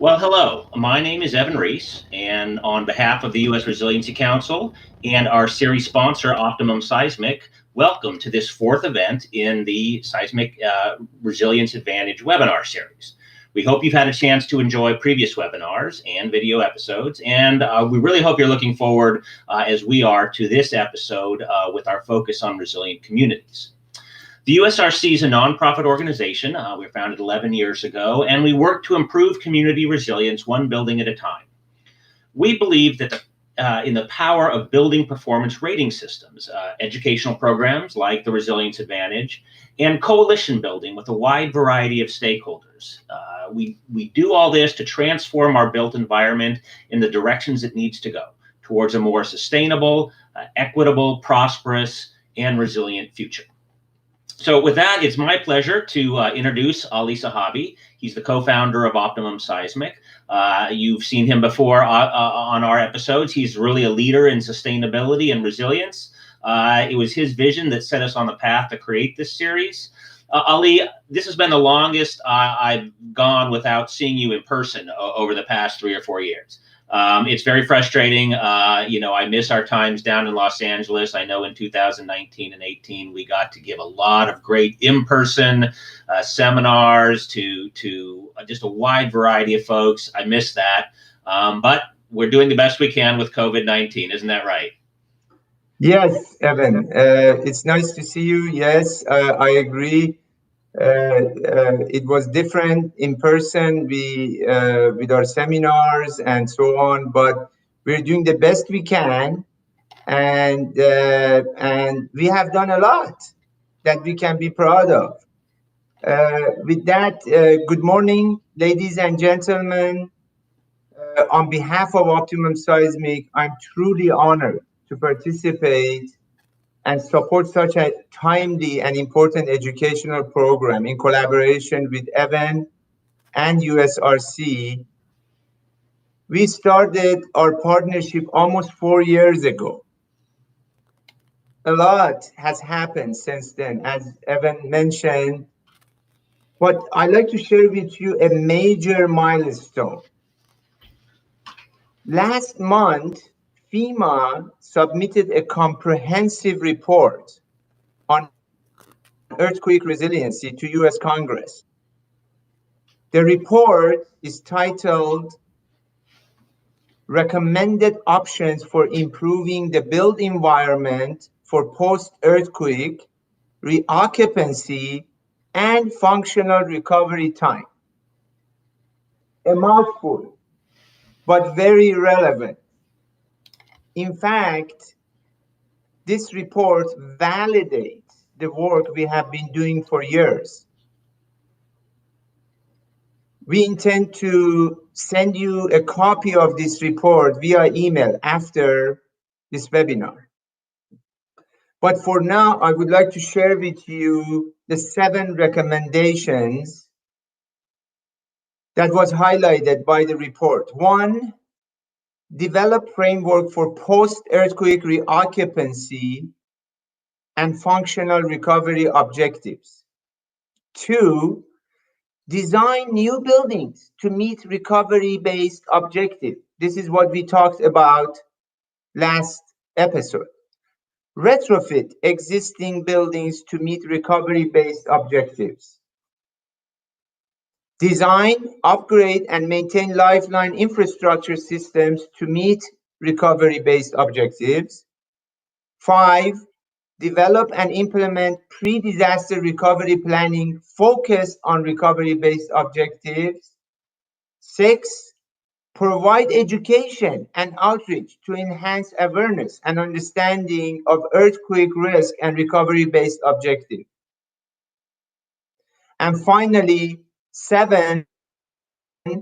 Well, hello. My name is Evan Reese, and on behalf of the U.S. Resiliency Council and our series sponsor, Optimum Seismic, welcome to this fourth event in the Seismic Resilience Advantage webinar series. We hope you've had a chance to enjoy previous webinars and video episodes, and we really hope you're looking forward, as we are, to this episode with our focus on resilient communities. The USRC is a nonprofit organization. We were founded 11 years ago, and we work to improve community resilience one building at a time. We believe that in the power of building performance rating systems, educational programs like the Resilience Advantage, and coalition building with a wide variety of stakeholders. We do all this to transform our built environment in the directions it needs to go towards a more sustainable, equitable, prosperous, and resilient future. So with that, it's my pleasure to introduce Ali Sahabi. He's the co-founder of Optimum Seismic. You've seen him before on our episodes. He's really a leader in sustainability and resilience. It was his vision that set us on the path to create this series. Ali, this has been the longest I've gone without seeing you in person over the past 3 or 4 years. It's very frustrating. I miss our times down in Los Angeles. I know in 2019 and 18, we got to give a lot of great in-person seminars to just a wide variety of folks. I miss that. But we're doing the best we can with COVID-19. Isn't that right? Yes, Evan. It's nice to see you. Yes, I agree. It was different in person with our seminars and so on, but we're doing the best we can, and we have done a lot that we can be proud of. With that, good morning, ladies and gentlemen. On behalf of Optimum Seismic, I'm truly honored to participate and support such a timely and important educational program in collaboration with Evan and USRC. We started our partnership almost 4 years ago. A lot has happened since then, as Evan mentioned. But I'd like to share with you a major milestone. Last month, FEMA submitted a comprehensive report on earthquake resiliency to U.S. Congress. The report is titled Recommended Options for Improving the Built Environment for Post-Earthquake Reoccupancy and Functional Recovery Time. A mouthful, but very relevant. In fact, this report validates the work we have been doing for years. We intend to send you a copy of this report via email after this webinar. But for now, I would like to share with you the 7 recommendations that was highlighted by the report. 1, develop framework for post-earthquake reoccupancy and functional recovery objectives. 2, design new buildings to meet recovery-based objectives. This is what we talked about last episode. Retrofit existing buildings to meet recovery-based objectives. Design, upgrade, and maintain lifeline infrastructure systems to meet recovery-based objectives. 5, develop and implement pre-disaster recovery planning focused on recovery-based objectives. 6, provide education and outreach to enhance awareness and understanding of earthquake risk and recovery-based objectives. And finally, 7,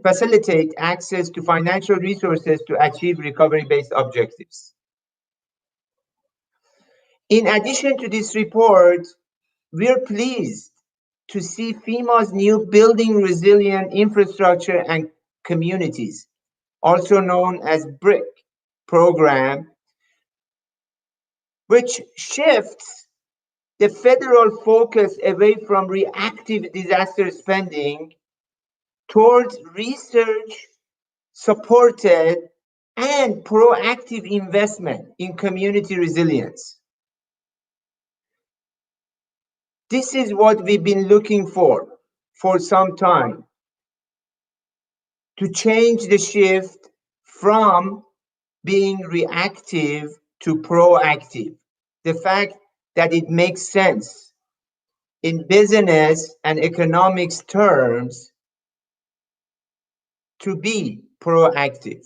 facilitate access to financial resources to achieve recovery-based objectives. In addition to this report, we're pleased to see FEMA's new Building Resilient Infrastructure and Communities, also known as BRIC program, which shifts the federal focus away from reactive disaster spending towards research supported and proactive investment in community resilience. This is what we've been looking for some time, to change the shift from being reactive to proactive. The fact that it makes sense in business and economics terms to be proactive.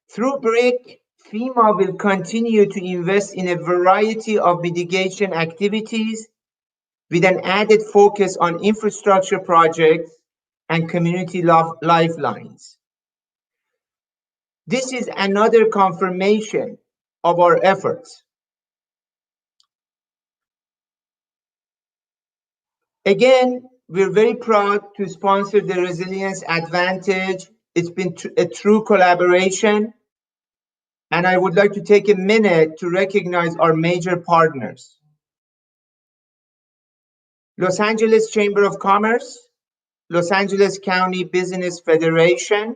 Through BRIC, FEMA will continue to invest in a variety of mitigation activities with an added focus on infrastructure projects and community lifelines. This is another confirmation of our efforts. Again, we're very proud to sponsor the Resilience Advantage. It's been a true collaboration, and I would like to take a minute to recognize our major partners. Los Angeles Chamber of Commerce, Los Angeles County Business Federation,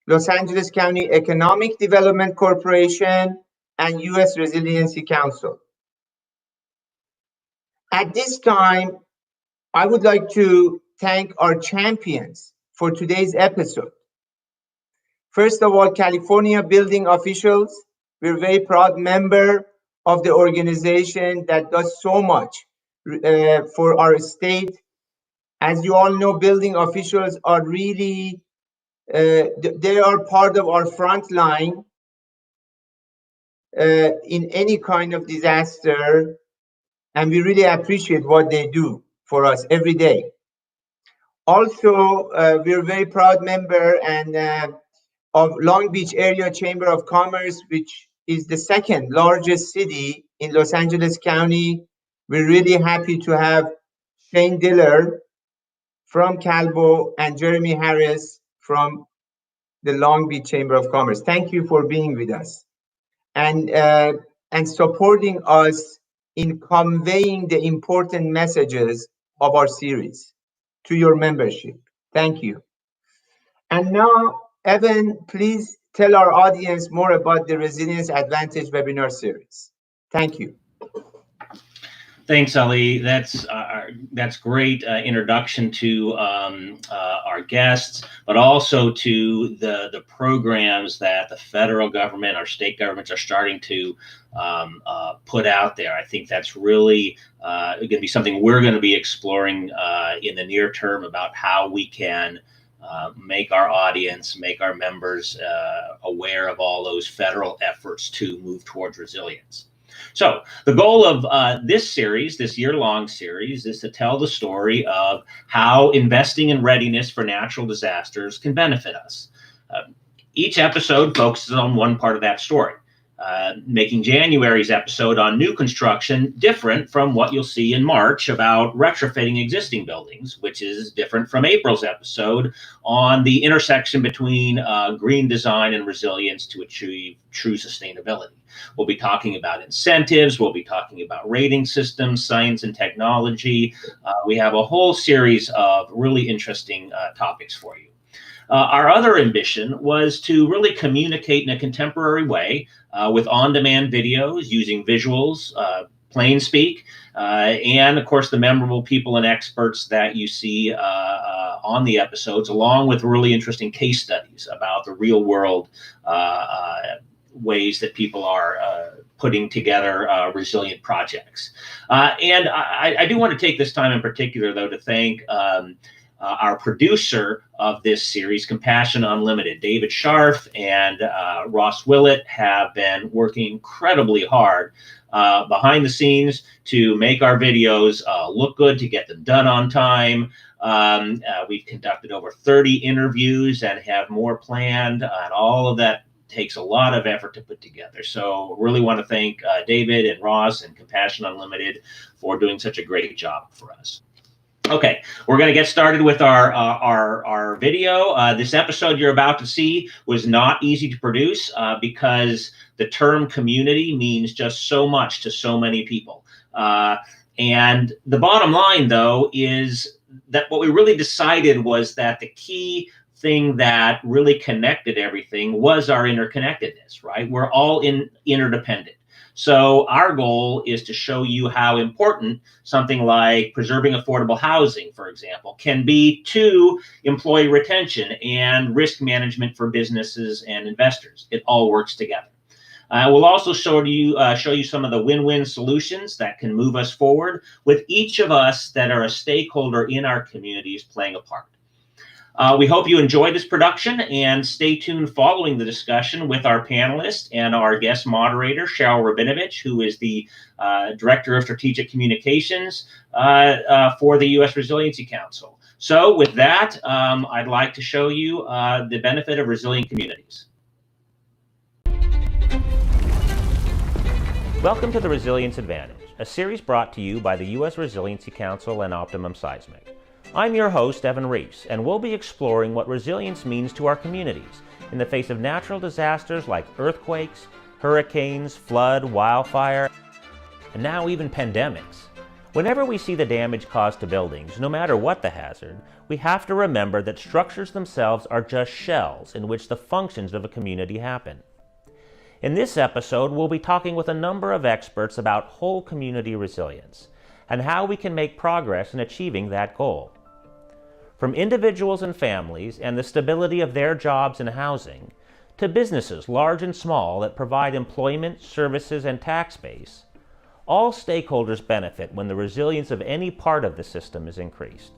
Los Angeles County Economic Development Corporation, and U.S. Resiliency Council. At this time, I would like to thank our champions for today's episode. First of all, California building officials. We're a very proud member of the organization that does so much for our state. As you all know, building officials are really, they are part of our front line in any kind of disaster, and we really appreciate what they do for us every day. Also, we're a very proud member of Long Beach Area Chamber of Commerce, which is the second largest city in Los Angeles County. We're really happy to have Shane Diller from Calvo and Jeremy Harris from the Long Beach Chamber of Commerce. Thank you for being with us and supporting us in conveying the important messages of our series to your membership. Thank you. And now, Evan, please tell our audience more about the Resilience Advantage webinar series. Thank you. Thanks, Ali. That's great introduction to our guests, but also to the programs that the federal government, our state governments are starting to put out there. I think that's really going to be something we're going to be exploring in the near term about how we can make our audience, make our members aware of all those federal efforts to move towards resilience. So the goal of this series, this year-long series, is to tell the story of how investing in readiness for natural disasters can benefit us. Each episode focuses on one part of that story, making January's episode on new construction different from what you'll see in March about retrofitting existing buildings, which is different from April's episode on the intersection between green design and resilience to achieve true sustainability. We'll be talking about incentives. We'll be talking about rating systems, science and technology. We have a whole series of really interesting topics for you. Our other ambition was to really communicate in a contemporary way with on-demand videos using visuals, plain speak, and of course the memorable people and experts that you see on the episodes, along with really interesting case studies about the real world ways that people are putting together resilient projects. And I do want to take this time in particular, though, to thank our producer of this series, Compassion Unlimited. David Scharf and Ross Willett have been working incredibly hard behind the scenes to make our videos look good, to get them done on time. We've conducted over 30 interviews and have more planned, and all of that takes a lot of effort to put together. So really want to thank David and Ross and Compassion Unlimited for doing such a great job for us. Okay, we're going to get started with our video. This episode you're about to see was not easy to produce because the term community means just so much to so many people. And the bottom line, though, is what we really decided was that the key thing that really connected everything was our interconnectedness, right? We're all interdependent. So our goal is to show you how important something like preserving affordable housing, for example, can be to employee retention and risk management for businesses and investors. It all works together. We'll also show you some of the win-win solutions that can move us forward, with each of us that are a stakeholder in our communities playing a part. We hope you enjoy this production, and stay tuned following the discussion with our panelists and our guest moderator, Cheryl Rabinovich, who is the Director of Strategic Communications for the U.S. Resiliency Council. So with that, I'd like to show you the benefit of resilient communities. Welcome to the Resilience Advantage, a series brought to you by the U.S. Resiliency Council and Optimum Seismic. I'm your host, Evan Reese, and we'll be exploring what resilience means to our communities in the face of natural disasters like earthquakes, hurricanes, flood, wildfire, and now even pandemics. Whenever we see the damage caused to buildings, no matter what the hazard, we have to remember that structures themselves are just shells in which the functions of a community happen. In this episode, we'll be talking with a number of experts about whole community resilience and how we can make progress in achieving that goal. From individuals and families and the stability of their jobs and housing, to businesses large and small that provide employment, services, and tax base, all stakeholders benefit when the resilience of any part of the system is increased.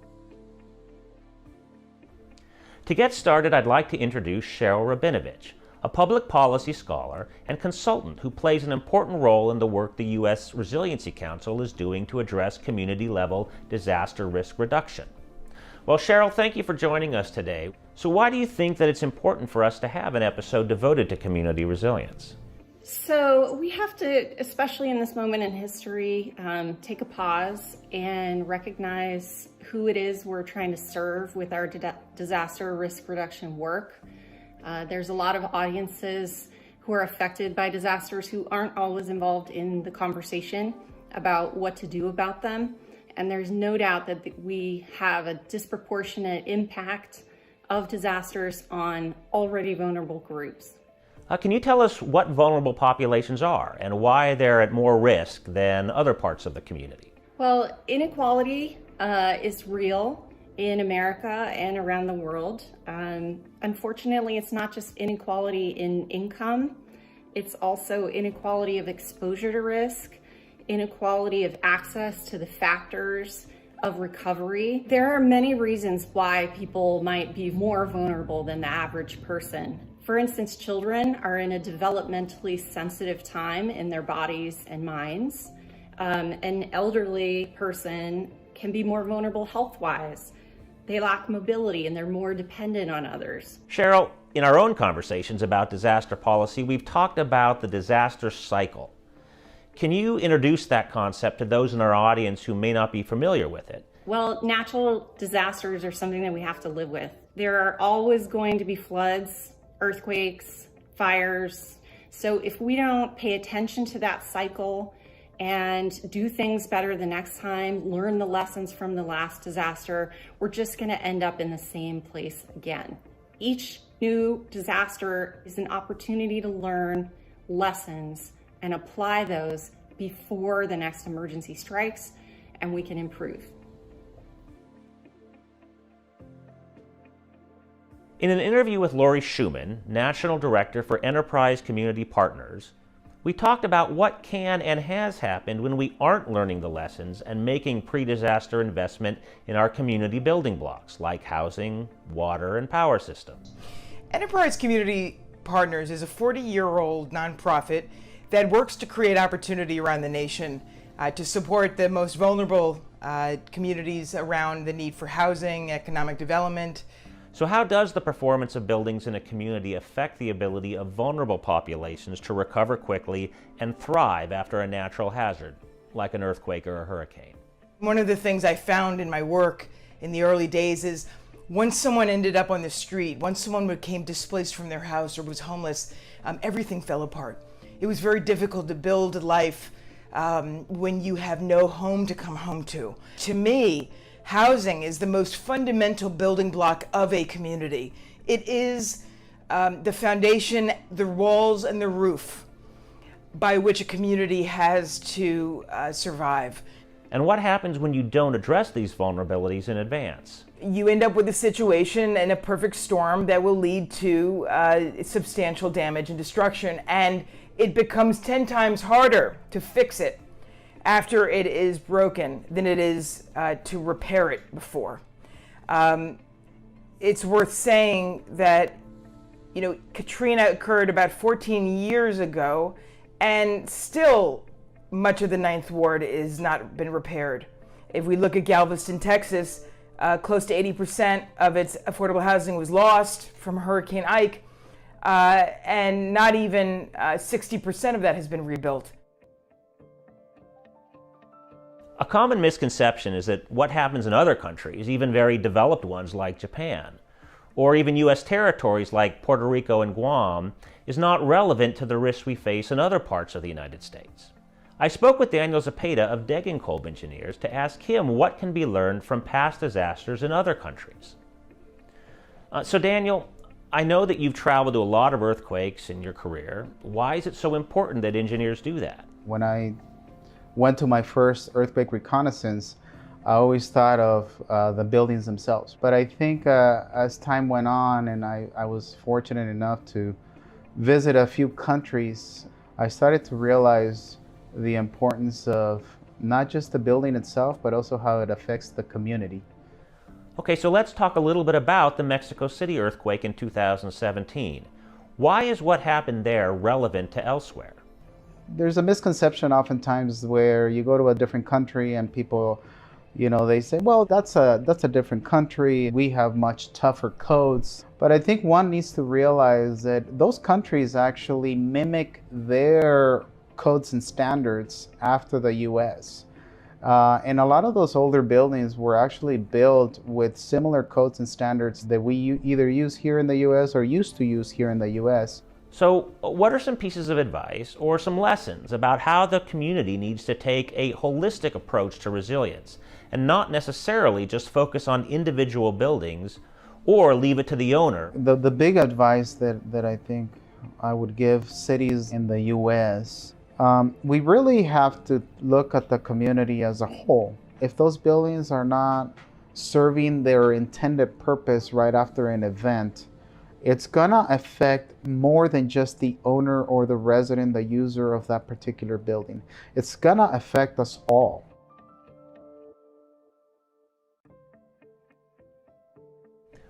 To get started, I'd like to introduce Cheryl Rabinovich, a public policy scholar and consultant who plays an important role in the work the U.S. Resiliency Council is doing to address community-level disaster risk reduction. Well, Cheryl, thank you for joining us today. So why do you think that it's important for us to have an episode devoted to community resilience? So we have to, especially in this moment in history, take a pause and recognize who it is we're trying to serve with our disaster risk reduction work. There's a lot of audiences who are affected by disasters who aren't always involved in the conversation about what to do about them. And there's no doubt that we have a disproportionate impact of disasters on already vulnerable groups. Can you tell us what vulnerable populations are and why they're at more risk than other parts of the community? Well, inequality is real in America and around the world. Unfortunately, it's not just inequality in income, it's also inequality of exposure to risk, inequality of access to the factors of recovery. There are many reasons why people might be more vulnerable than the average person. For instance, children are in a developmentally sensitive time in their bodies and minds. An elderly person can be more vulnerable health-wise. They lack mobility and they're more dependent on others. Cheryl, in our own conversations about disaster policy, we've talked about the disaster cycle. Can you introduce that concept to those in our audience who may not be familiar with it? Well, natural disasters are something that we have to live with. There are always going to be floods, earthquakes, fires. So if we don't pay attention to that cycle and do things better the next time, learn the lessons from the last disaster, we're just going to end up in the same place again. Each new disaster is an opportunity to learn lessons and apply those before the next emergency strikes, and we can improve. In an interview with Lori Schumann, National Director for Enterprise Community Partners, we talked about what can and has happened when we aren't learning the lessons and making pre-disaster investment in our community building blocks, like housing, water, and power systems. Enterprise Community Partners is a 40-year-old nonprofit that works to create opportunity around the nation to support the most vulnerable communities around the need for housing, economic development. So how does the performance of buildings in a community affect the ability of vulnerable populations to recover quickly and thrive after a natural hazard, like an earthquake or a hurricane? One of the things I found in my work in the early days is once someone ended up on the street, once someone became displaced from their house or was homeless, everything fell apart. It was very difficult to build a life when you have no home to come home to. To me, Housing is the most fundamental building block of a community. It is the foundation, the walls, and the roof by which a community has to survive. And what happens when you don't address these vulnerabilities in advance? You end up with a situation and a perfect storm that will lead to substantial damage and destruction, and it becomes 10 times harder to fix it after it is broken than it is to repair it before. It's worth saying that, you know, Katrina occurred about 14 years ago, and still much of the Ninth Ward has not been repaired. If we look at Galveston, Texas, close to 80% of its affordable housing was lost from Hurricane Ike, and not even 60% of that has been rebuilt. A common misconception is that what happens in other countries, even very developed ones like Japan, or even U.S. territories like Puerto Rico and Guam, is not relevant to the risks we face in other parts of the United States. I spoke with Daniel Zepeda of Degenkolb Engineers to ask him what can be learned from past disasters in other countries. So Daniel, I know that you've traveled to a lot of earthquakes in your career. Why is it so important that engineers do that? When I went to my first earthquake reconnaissance, I always thought of the buildings themselves. But I think as time went on and I was fortunate enough to visit a few countries, I started to realize the importance of not just the building itself, but also how it affects the community. Okay, so let's talk a little bit about the Mexico City earthquake in 2017. Why is what happened there relevant to elsewhere? There's a misconception oftentimes where you go to a different country and people, you know, they say, well, that's a different country. We have much tougher codes. But I think one needs to realize that those countries actually mimic their codes and standards after the US. And a lot of those older buildings were actually built with similar codes and standards that we either use here in the US or used to use here in the US. So what are some pieces of advice or some lessons about how the community needs to take a holistic approach to resilience and not necessarily just focus on individual buildings or leave it to the owner? The big advice that I think I would give cities in the US, we really have to look at the community as a whole. If those buildings are not serving their intended purpose right after an event, it's gonna affect more than just the owner or the resident, the user of that particular building. It's gonna affect us all.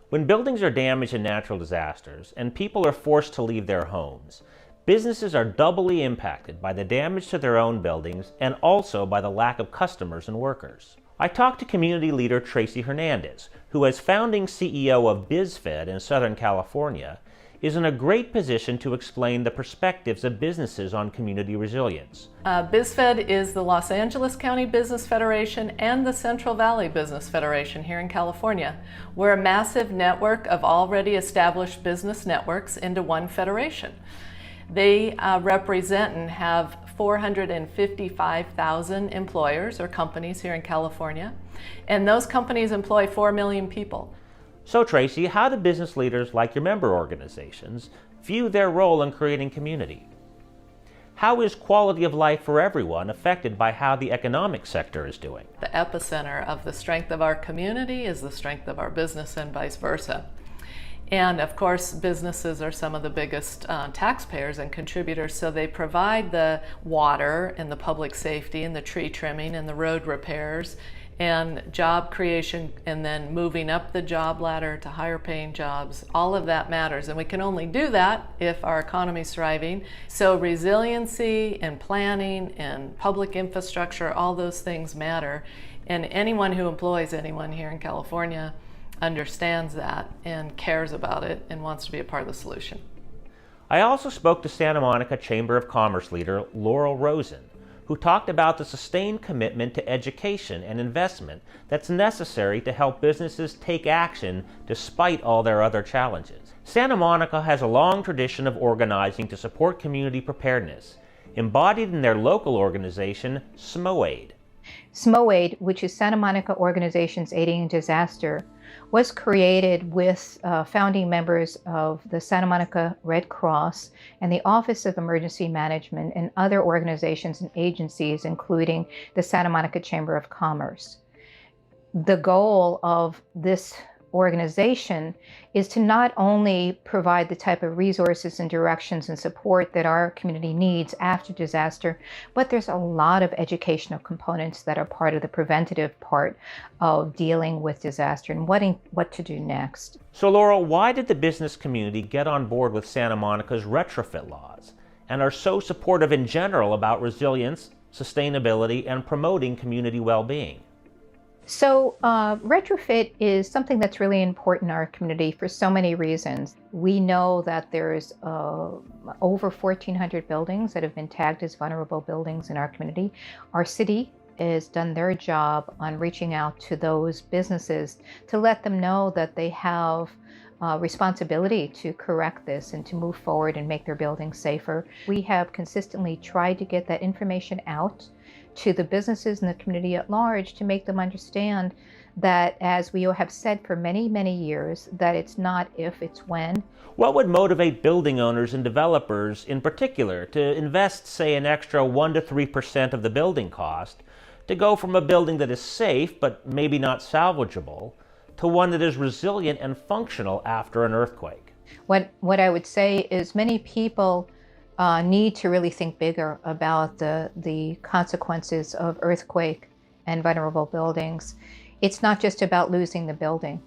When buildings are damaged in natural disasters and people are forced to leave their homes, businesses are doubly impacted by the damage to their own buildings and also by the lack of customers and workers. I talked to community leader Tracy Hernandez, who as founding CEO of BizFed in Southern California, is in a great position to explain the perspectives of businesses on community resilience. BizFed is the Los Angeles County Business Federation and the Central Valley Business Federation here in California. We're a massive network of already established business networks into one federation. They represent and have 455,000 employers or companies here in California, and those companies employ 4 million people. So Tracy, how do business leaders like your member organizations view their role in creating community? How is quality of life for everyone affected by how the economic sector is doing? The epicenter of the strength of our community is the strength of our business and vice versa. And of course, businesses are some of the biggest taxpayers and contributors, so they provide the water and the public safety and the tree trimming and the road repairs and job creation, and then moving up the job ladder to higher paying jobs. All of that matters, and we can only do that if our economy is thriving. So resiliency and planning and public infrastructure, all those things matter. And anyone who employs anyone here in California understands that and cares about it and wants to be a part of the solution. I also spoke to Santa Monica Chamber of Commerce leader Laurel Rosen, who talked about the sustained commitment to education and investment that's necessary to help businesses take action despite all their other challenges. Santa Monica has a long tradition of organizing to support community preparedness, embodied in their local organization, SMOAID. SMOAID, which is Santa Monica Organizations Aiding in Disaster, was created with founding members of the Santa Monica Red Cross and the Office of Emergency Management and other organizations and agencies, including the Santa Monica Chamber of Commerce. The goal of this organization is to not only provide the type of resources and directions and support that our community needs after disaster, but there's a lot of educational components that are part of the preventative part of dealing with disaster and what to do next. So Laurel, why did the business community get on board with Santa Monica's retrofit laws and are so supportive in general about resilience, sustainability, and promoting community well-being? So retrofit is something that's really important in our community for so many reasons. We know that there's over 1,400 buildings that have been tagged as vulnerable buildings in our community. Our city has done their job on reaching out to those businesses to let them know that they have responsibility to correct this and to move forward and make their buildings safer. We have consistently tried to get that information out to the businesses in the community at large to make them understand that, as we have said for many, many years, that it's not if, it's when. What would motivate building owners and developers in particular to invest, say, an extra 1 to 3% of the building cost to go from a building that is safe but maybe not salvageable to one that is resilient and functional after an earthquake? What I would say is many people need to really think bigger about the consequences of earthquake and vulnerable buildings. It's not just about losing the building.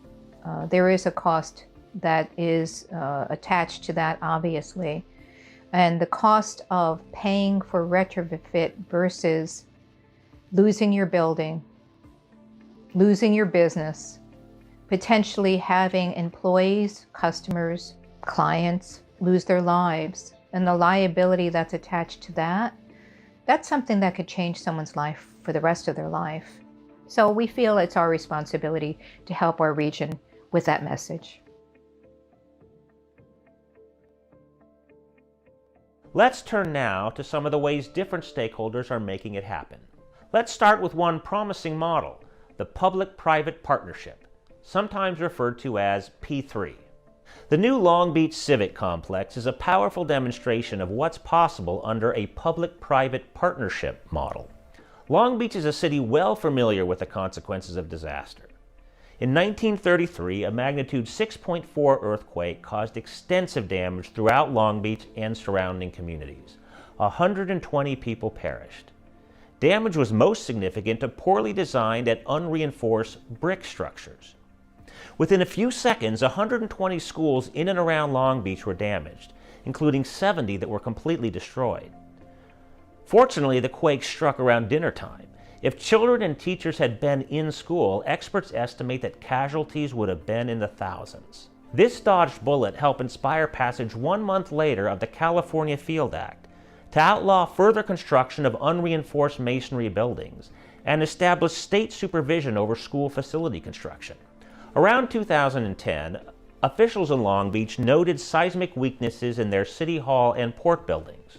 There is a cost that is attached to that, obviously. And the cost of paying for retrofit versus losing your building, losing your business, potentially having employees, customers, clients lose their lives, and the liability that's attached to that, that's something that could change someone's life for the rest of their life. So we feel it's our responsibility to help our region with that message. Let's turn now to some of the ways different stakeholders are making it happen. Let's start with one promising model, the public-private partnership, sometimes referred to as P3. The new Long Beach Civic Complex is a powerful demonstration of what's possible under a public-private partnership model. Long Beach is a city well familiar with the consequences of disaster. In 1933, a magnitude 6.4 earthquake caused extensive damage throughout Long Beach and surrounding communities. 120 people perished. Damage was most significant to poorly designed and unreinforced brick structures. Within a few seconds, 120 schools in and around Long Beach were damaged, including 70 that were completely destroyed. Fortunately, the quake struck around dinner time. If children and teachers had been in school, experts estimate that casualties would have been in the thousands. This dodged bullet helped inspire passage 1 month later of the California Field Act to outlaw further construction of unreinforced masonry buildings and establish state supervision over school facility construction. Around 2010, officials in Long Beach noted seismic weaknesses in their City Hall and port buildings.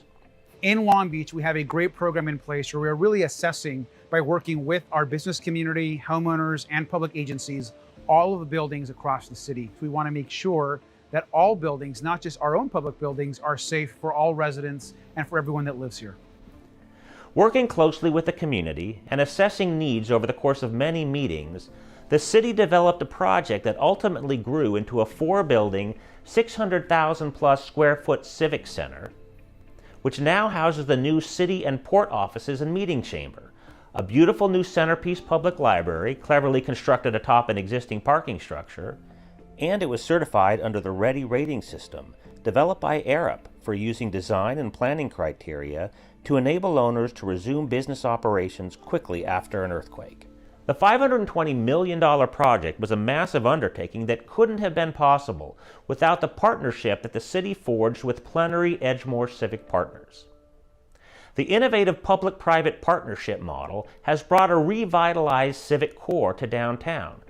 In Long Beach, we have a great program in place where we're really assessing, by working with our business community, homeowners, and public agencies, all of the buildings across the city. We want to make sure that all buildings, not just our own public buildings, are safe for all residents and for everyone that lives here. Working closely with the community and assessing needs over the course of many meetings, the city developed a project that ultimately grew into a 4-building, 600,000 plus square foot civic center, which now houses the new city and port offices and meeting chamber, a beautiful new centerpiece public library cleverly constructed atop an existing parking structure, and it was certified under the READY rating system developed by Arup for using design and planning criteria to enable owners to resume business operations quickly after an earthquake. The $520 million project was a massive undertaking that couldn't have been possible without the partnership that the city forged with Plenary Edgemoor Civic Partners. The innovative public-private partnership model has brought a revitalized civic core to downtown,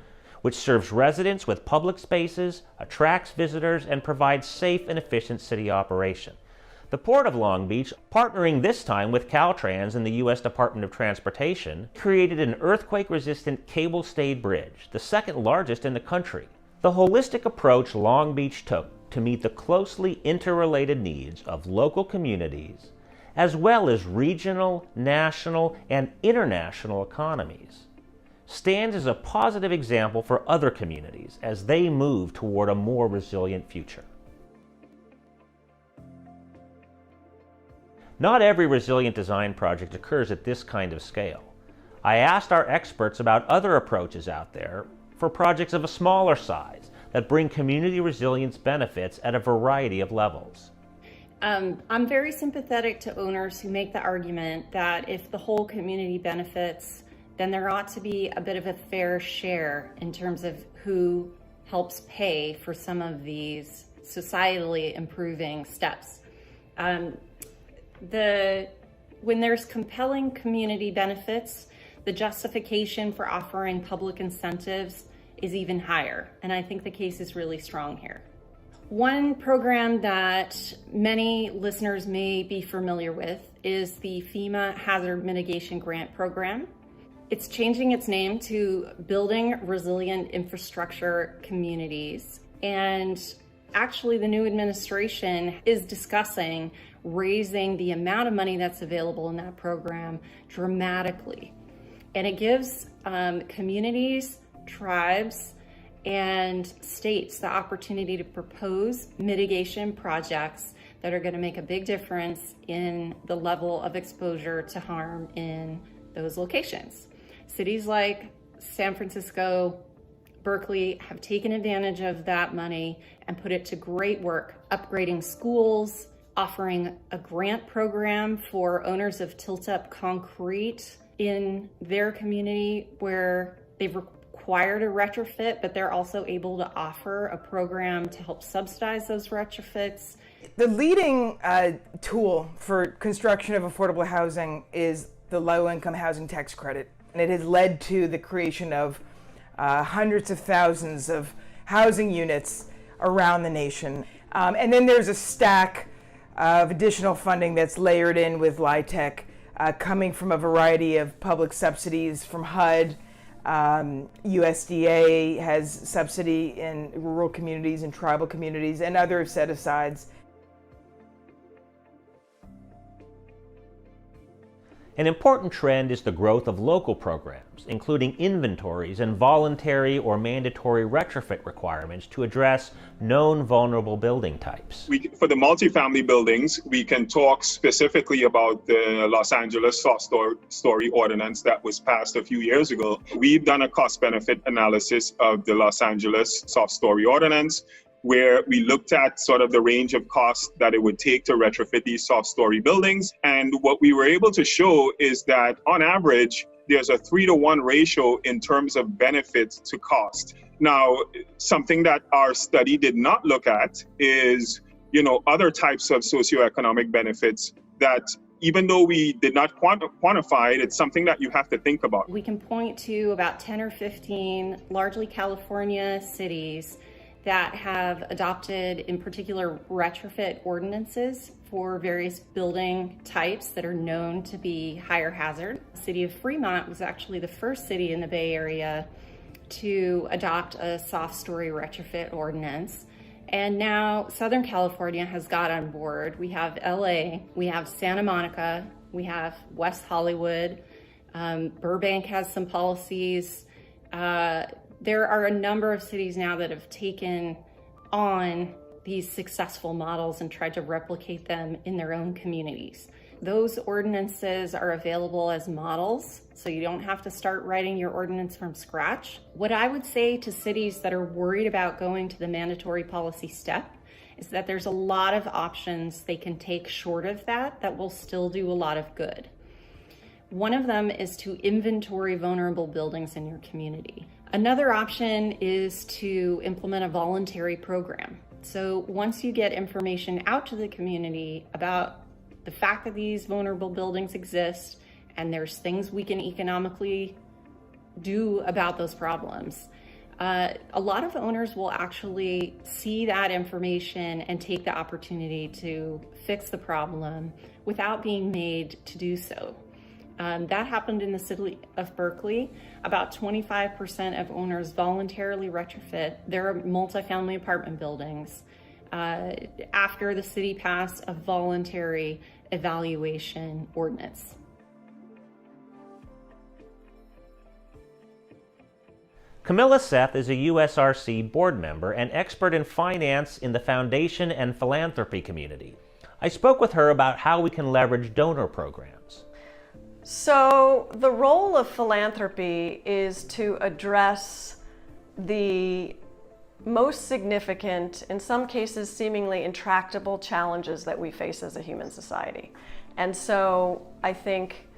which serves residents with public spaces, attracts visitors, and provides safe and efficient city operation. The Port of Long Beach, partnering this time with Caltrans and the U.S. Department of Transportation, created an earthquake-resistant cable-stayed bridge, the second largest in the country. The holistic approach Long Beach took to meet the closely interrelated needs of local communities, as well as regional, national, and international economies, stands as a positive example for other communities as they move toward a more resilient future. Not every resilient design project occurs at this kind of scale. I asked our experts about other approaches out there for projects of a smaller size that bring community resilience benefits at a variety of levels. I'm very sympathetic to owners who make the argument that if the whole community benefits, then there ought to be a bit of a fair share in terms of who helps pay for some of these societally improving steps. When there's compelling community benefits, the justification for offering public incentives is even higher, and I think the case is really strong here. One program that many listeners may be familiar with is the FEMA Hazard Mitigation Grant Program. It's changing its name to Building Resilient Infrastructure Communities, and actually the new administration is discussing raising the amount of money that's available in that program dramatically. And it gives communities, tribes, and states the opportunity to propose mitigation projects that are going to make a big difference in the level of exposure to harm in those locations. Cities like San Francisco, Berkeley have taken advantage of that money and put it to great work, upgrading schools, offering a grant program for owners of tilt-up concrete in their community where they've required a retrofit, but they're also able to offer a program to help subsidize those retrofits. The leading tool for construction of affordable housing is the low-income housing tax credit, and it has led to the creation of hundreds of thousands of housing units around the nation. And then there's a stack of additional funding that's layered in with LIHTC, coming from a variety of public subsidies from HUD. USDA has subsidy in rural communities and tribal communities, and other set-asides. An important trend is the growth of local programs, including inventories and voluntary or mandatory retrofit requirements to address known vulnerable building types. For the multifamily buildings, we can talk specifically about the Los Angeles soft story ordinance that was passed a few years ago. We've done a cost-benefit analysis of the Los Angeles soft story ordinance, where we looked at sort of the range of costs that it would take to retrofit these soft story buildings. And what we were able to show is that on average, there's a 3-to-1 ratio in terms of benefits to cost. Now, something that our study did not look at is, other types of socioeconomic benefits that even though we did not quantify it, it's something that you have to think about. We can point to about 10 or 15 largely California cities that have adopted, in particular, retrofit ordinances for various building types that are known to be higher hazard. The city of Fremont was actually the first city in the Bay Area to adopt a soft story retrofit ordinance. And now Southern California has got on board. We have LA, we have Santa Monica, we have West Hollywood, Burbank has some policies. There are a number of cities now that have taken on these successful models and tried to replicate them in their own communities. Those ordinances are available as models, so you don't have to start writing your ordinance from scratch. What I would say to cities that are worried about going to the mandatory policy step is that there's a lot of options they can take short of that will still do a lot of good. One of them is to inventory vulnerable buildings in your community. Another option is to implement a voluntary program. So once you get information out to the community about the fact that these vulnerable buildings exist and there's things we can economically do about those problems, a lot of owners will actually see that information and take the opportunity to fix the problem without being made to do so. That happened in the city of Berkeley. About 25% of owners voluntarily retrofit their multifamily apartment buildings after the city passed a voluntary evaluation ordinance. Camilla Seth is a USRC board member and expert in finance in the foundation and philanthropy community. I spoke with her about how we can leverage donor programs. So the role of philanthropy is to address the most significant, in some cases seemingly intractable challenges that we face as a human society. And so I think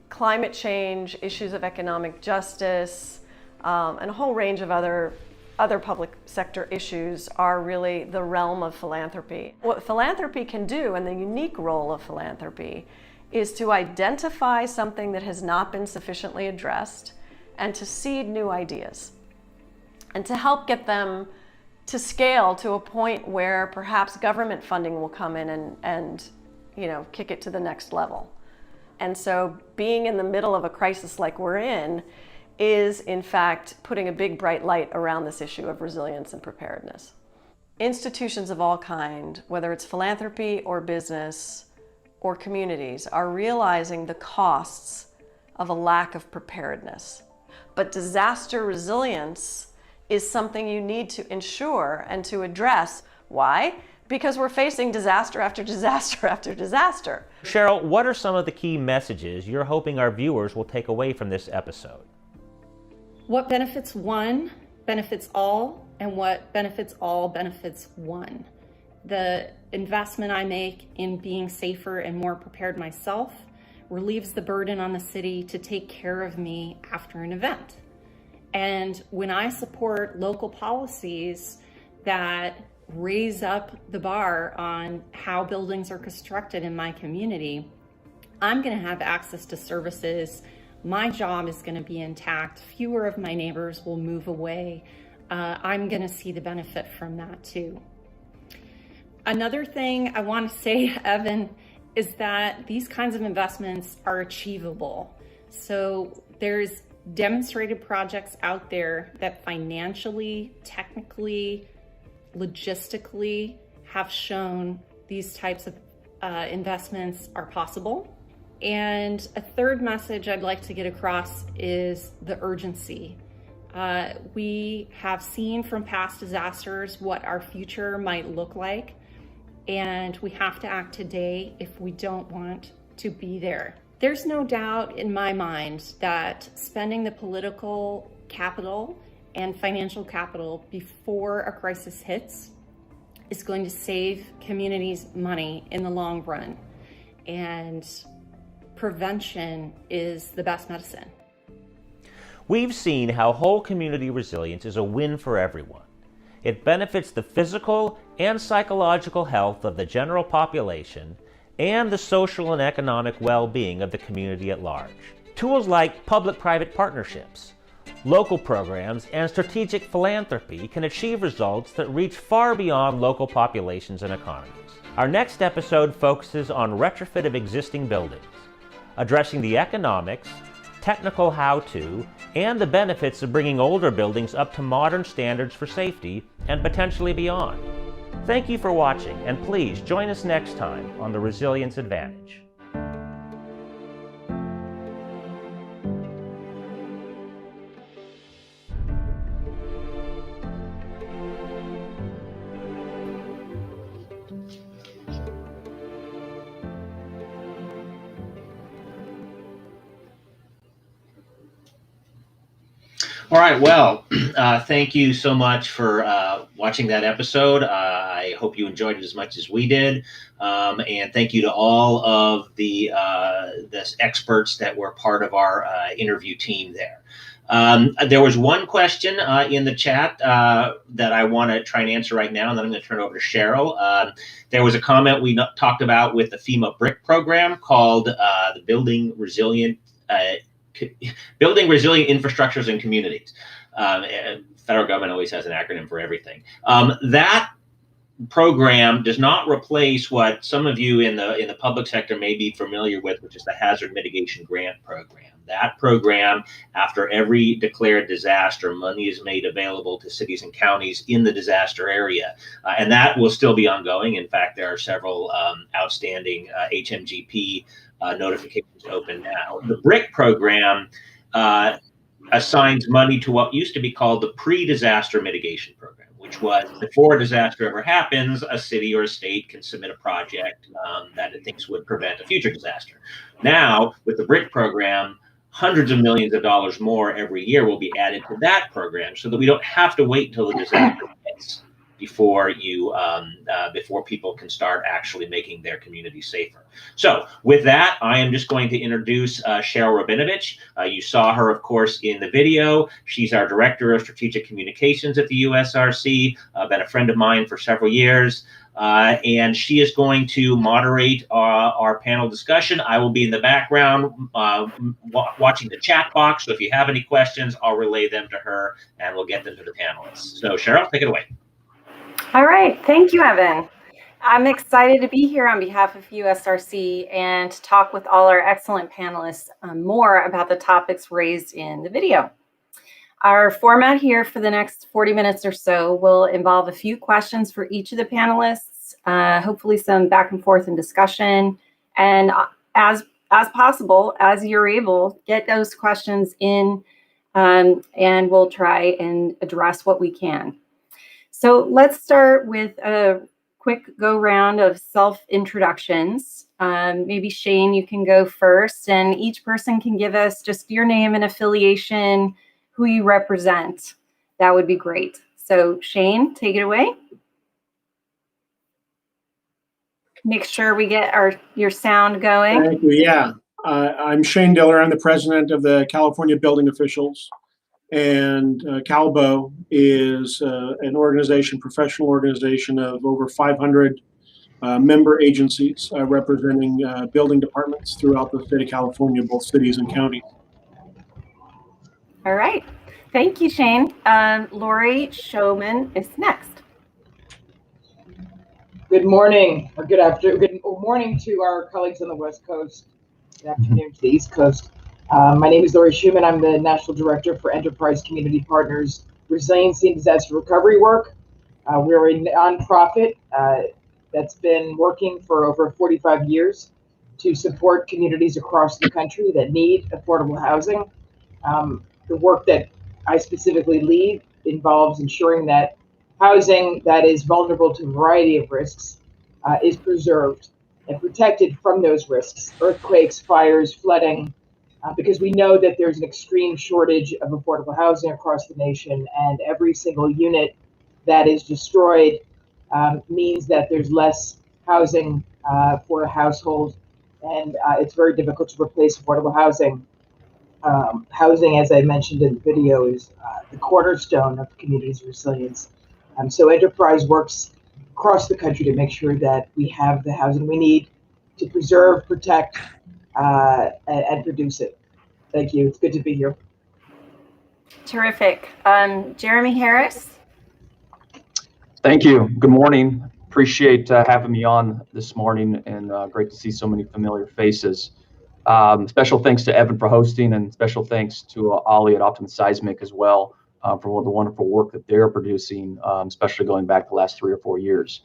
climate change, issues of economic justice, and a whole range of other public sector issues are really the realm of philanthropy. What philanthropy can do, and the unique role of philanthropy, is to identify something that has not been sufficiently addressed and to seed new ideas and to help get them to scale to a point where perhaps government funding will come in and kick it to the next level. And so being in the middle of a crisis like we're in is in fact putting a big bright light around this issue of resilience and preparedness. Institutions of all kind, whether it's philanthropy or business or communities, are realizing the costs of a lack of preparedness. But disaster resilience is something you need to ensure and to address. Why? Because we're facing disaster after disaster after disaster. Cheryl, what are some of the key messages you're hoping our viewers will take away from this episode? What benefits one benefits all, and what benefits all benefits one. The investment I make in being safer and more prepared myself relieves the burden on the city to take care of me after an event. And when I support local policies that raise up the bar on how buildings are constructed in my community, I'm going to have access to services. My job is going to be intact. Fewer of my neighbors will move away. I'm going to see the benefit from that too. Another thing I want to say, Evan, is that these kinds of investments are achievable. So there's demonstrated projects out there that financially, technically, logistically have shown these types of investments are possible. And a third message I'd like to get across is the urgency. We have seen from past disasters what our future might look like, and we have to act today if we don't want to be there. There's no doubt in my mind that spending the political capital and financial capital before a crisis hits is going to save communities money in the long run. And prevention is the best medicine. We've seen how whole community resilience is a win for everyone. It benefits the physical and psychological health of the general population and the social and economic well-being of the community at large. Tools like public-private partnerships, local programs, and strategic philanthropy can achieve results that reach far beyond local populations and economies. Our next episode focuses on retrofit of existing buildings, addressing the economics, technical how-to, and the benefits of bringing older buildings up to modern standards for safety and potentially beyond. Thank you for watching, and please join us next time on The Resilience Advantage. All right, well, thank you so much for watching that episode. I hope you enjoyed it as much as we did. And thank you to all of the experts that were part of our interview team there. There was one question in the chat that I want to try and answer right now, and then I'm going to turn it over to Cheryl. There was a comment we talked about with the FEMA BRIC program called the Building Resilient Infrastructures and Communities. Federal government always has an acronym for everything. That program does not replace what some of you in the public sector may be familiar with, which is the Hazard Mitigation Grant Program. That program, after every declared disaster, money is made available to cities and counties in the disaster area, and that will still be ongoing. In fact, there are several outstanding HMGP notifications open now. The BRIC program assigns money to what used to be called the Pre-Disaster Mitigation Program, which was before a disaster ever happens, a city or a state can submit a project that it thinks would prevent a future disaster. Now, with the BRIC program, hundreds of millions of dollars more every year will be added to that program, so that we don't have to wait until the disaster hits before people can start actually making their community safer. So with that, I am just going to introduce Cheryl Rabinovich. You saw her, of course, in the video. She's our Director of Strategic Communications at the USRC, been a friend of mine for several years. And she is going to moderate our panel discussion. I will be in the background watching the chat box. So if you have any questions, I'll relay them to her and we'll get them to the panelists. So Cheryl, take it away. All right. Thank you, Evan. I'm excited to be here on behalf of USRC and to talk with all our excellent panelists more about the topics raised in the video. Our format here for the next 40 minutes or so will involve a few questions for each of the panelists, hopefully some back and forth and discussion, and as possible, as you're able, get those questions in, and we'll try and address what we can. So let's start with a quick go round of self-introductions. Maybe Shane, you can go first, and each person can give us just your name and affiliation, who you represent. That would be great. So Shane, take it away. Make sure we get your sound going. Thank you. Yeah, I'm Shane Diller. I'm the president of the California Building Officials. And CalBO is an organization, professional organization of over 500 member agencies representing building departments throughout the state of California, both cities and counties. All right. Thank you, Shane. Lori Showman is next. Good morning, or good afternoon, good morning to our colleagues on the West Coast. Good afternoon to the East Coast. My name is Lori Schumann. I'm the National Director for Enterprise Community Partners Resiliency and Disaster Recovery Work. We're a nonprofit that's been working for over 45 years to support communities across the country that need affordable housing. The work that I specifically lead involves ensuring that housing that is vulnerable to a variety of risks is preserved and protected from those risks, earthquakes, fires, flooding, because we know that there's an extreme shortage of affordable housing across the nation, and every single unit that is destroyed means that there's less housing for a household, and it's very difficult to replace affordable housing. Housing, as I mentioned in the video, is the cornerstone of communities' resilience. So Enterprise works across the country to make sure that we have the housing we need to preserve, protect, and produce it. Thank you. It's good to be here. Terrific. Jeremy Harris. Thank you. Good morning. Appreciate having me on this morning, and great to see so many familiar faces. Special thanks to Evan for hosting, and special thanks to Ollie at Optimum Seismic as well for all the wonderful work that they're producing, especially going back the last 3 or 4 years.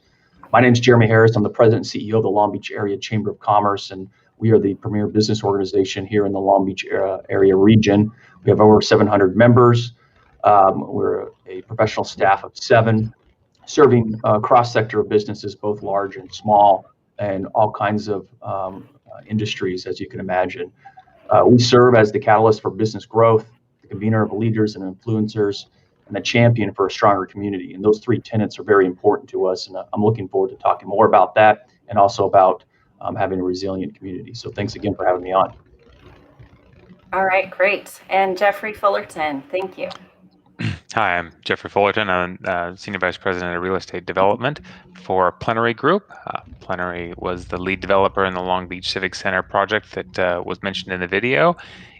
My name is Jeremy Harris. I'm the president and CEO of the Long Beach Area Chamber of Commerce, and we are the premier business organization here in the Long Beach area region. We have over 700 members. We're a professional staff of 7, serving a cross-sector of businesses, both large and small, and all kinds of industries, as you can imagine. We serve as the catalyst for business growth, the convener of leaders and influencers, and the champion for a stronger community. And those 3 tenets are very important to us. And I'm looking forward to talking more about that, and also about having a resilient community. So thanks again for having me on. All right, great. And Jeffrey Fullerton, thank you. Hi, I'm Jeffrey Fullerton. I'm Senior Vice President of Real Estate Development for Plenary Group. Plenary was the lead developer in the Long Beach Civic Center project that was mentioned in the video,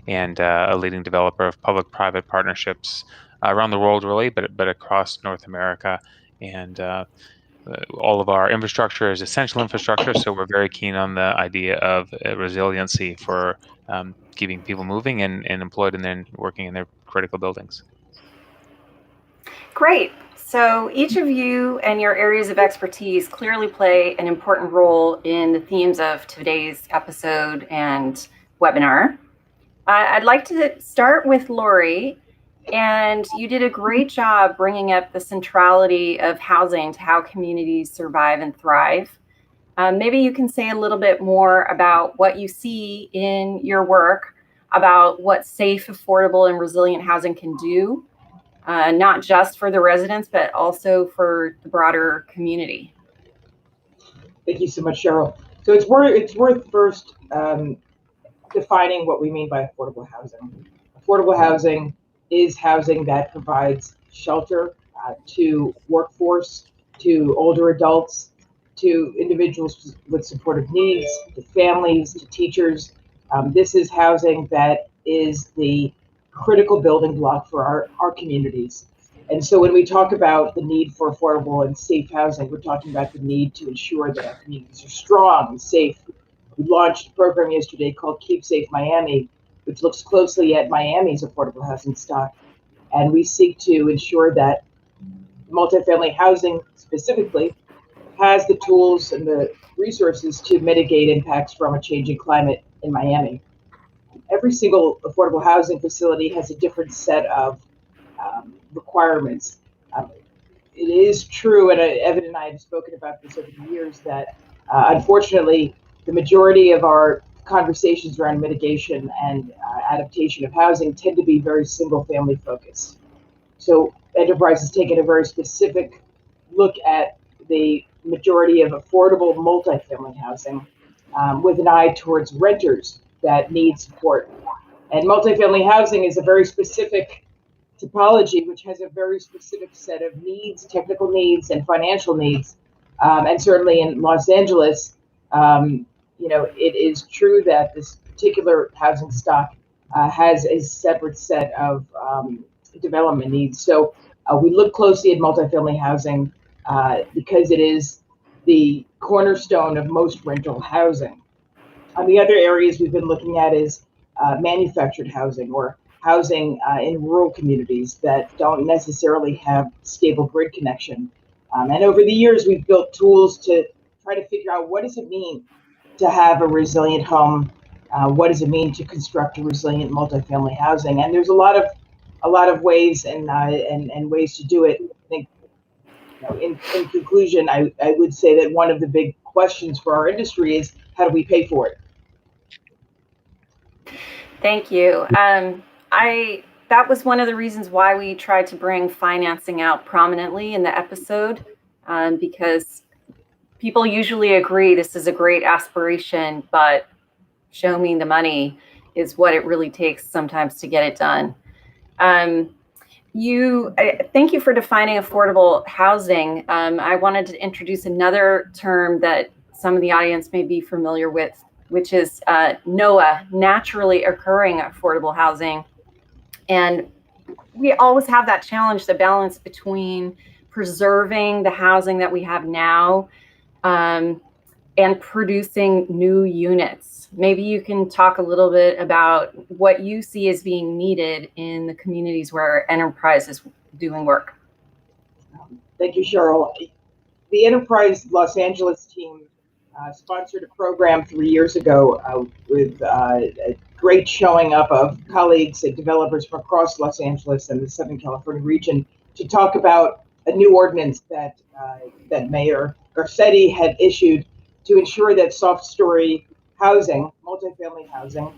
and a leading developer of public-private partnerships around the world, really, but across North America. And all of our infrastructure is essential infrastructure, so we're very keen on the idea of resiliency for keeping people moving and employed and then working in their critical buildings. Great. So each of you and your areas of expertise clearly play an important role in the themes of today's episode and webinar. I'd like to start with Lori, and you did a great job bringing up the centrality of housing to how communities survive and thrive. Maybe you can say a little bit more about what you see in your work about what safe, affordable, and resilient housing can do, not just for the residents, but also for the broader community. Thank you so much, Cheryl. So it's worth first defining what we mean by affordable housing. Affordable housing is housing that provides shelter to workforce, to older adults, to individuals with supportive needs, to families, to teachers. This is housing that is the critical building block for our communities. And so when we talk about the need for affordable and safe housing, we're talking about the need to ensure that our communities are strong and safe. We launched a program yesterday called Keep Safe Miami, which looks closely at Miami's affordable housing stock. And we seek to ensure that multifamily housing specifically has the tools and the resources to mitigate impacts from a changing climate in Miami. Every single affordable housing facility has a different set of requirements. It is true, and Evan and I have spoken about this over the years, that unfortunately, the majority of our conversations around mitigation and adaptation of housing tend to be very single family focused. So Enterprise has taken a very specific look at the majority of affordable multifamily housing with an eye towards renters that need support. And multifamily housing is a very specific typology, which has a very specific set of needs, technical needs and financial needs. And certainly in Los Angeles, it is true that this particular housing stock has a separate set of development needs. So we look closely at multifamily housing because it is the cornerstone of most rental housing. The other areas we've been looking at is manufactured housing, or housing in rural communities that don't necessarily have stable grid connection. And over the years, we've built tools to try to figure out, what does it mean to have a resilient home? What does it mean to construct a resilient multifamily housing? And there's a lot of ways and ways to do it. I think, in conclusion, I would say that one of the big questions for our industry is, how do we pay for it? Thank you. That was one of the reasons why we tried to bring financing out prominently in the episode, because people usually agree this is a great aspiration, but show me the money is what it really takes sometimes to get it done. Thank you for defining affordable housing. I wanted to introduce another term that some of the audience may be familiar with, which is NOAH, naturally occurring affordable housing. And we always have that challenge, the balance between preserving the housing that we have now and producing new units. Maybe you can talk a little bit about what you see as being needed in the communities where Enterprise is doing work. Thank you, Cheryl. The Enterprise Los Angeles team sponsored a program 3 years ago with a great showing up of colleagues and developers from across Los Angeles and the Southern California region to talk about a new ordinance that Mayor Garcetti had issued to ensure that soft story housing, multifamily housing,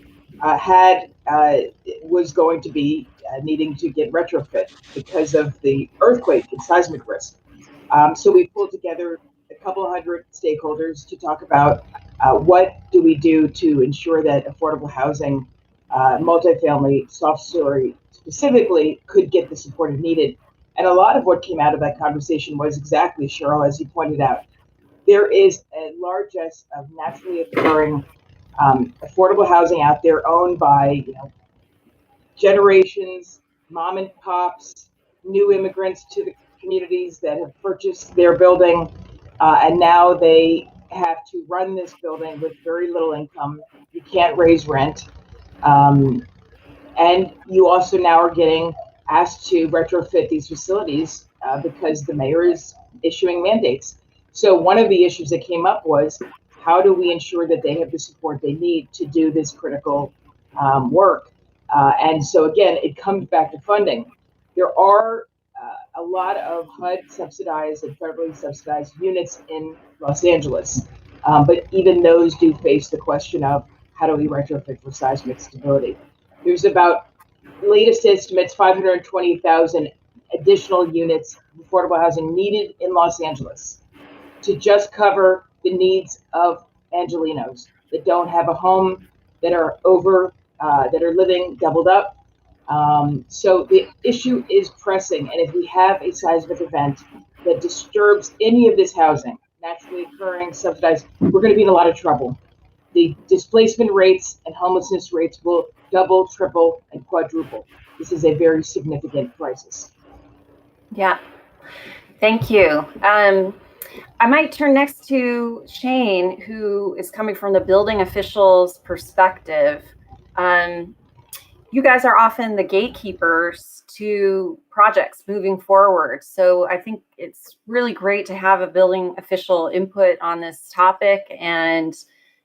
was going to be needing to get retrofit because of the earthquake and seismic risk. So we pulled together a couple hundred stakeholders to talk about what do we do to ensure that affordable housing, multifamily, soft story specifically, could get the support it needed. And a lot of what came out of that conversation was exactly, Cheryl, as you pointed out. There is a largesse of naturally occurring affordable housing out there owned by generations, mom and pops, new immigrants to the communities that have purchased their building, and now they have to run this building with very little income. You can't raise rent. And you also now are getting asked to retrofit these facilities because the mayor is issuing mandates. So one of the issues that came up was, how do we ensure that they have the support they need to do this critical work? And so again, it comes back to funding. There are a lot of HUD subsidized and federally subsidized units in Los Angeles, but even those do face the question of, how do we retrofit for seismic stability? There's about, latest estimates, 520,000 additional units of affordable housing needed in Los Angeles to just cover the needs of Angelenos that don't have a home, that are living doubled up. So the issue is pressing, and if we have a seismic event that disturbs any of this housing, naturally occurring, subsidized, we're going to be in a lot of trouble. The displacement rates and homelessness rates will double, triple, and quadruple. This is a very significant crisis. Yeah, thank you. I might turn next to Shane, who is coming from the building official's perspective. You guys are often the gatekeepers to projects moving forward. So I think it's really great to have a building official input on this topic, and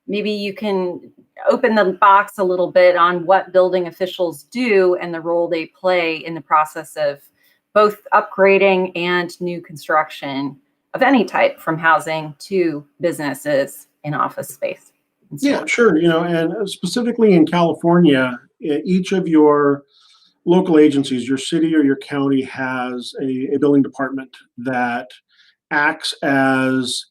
maybe you can open the box a little bit on what building officials do and the role they play in the process of both upgrading and new construction of any type, from housing to businesses in office space. Yeah, sure. And specifically in California, each of your local agencies, your city or your county, has a building department that acts as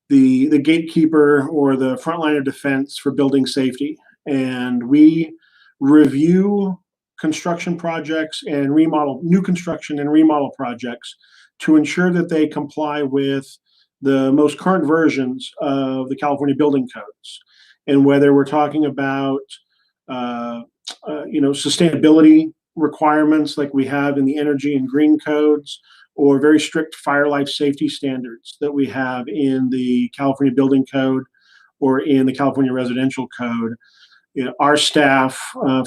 the gatekeeper or the front line of defense for building safety. And we review construction projects and new construction and remodel projects to ensure that they comply with the most current versions of the California building codes. And whether we're talking about sustainability requirements like we have in the energy and green codes, or very strict fire life safety standards that we have in the California Building Code or in the California Residential Code, our staff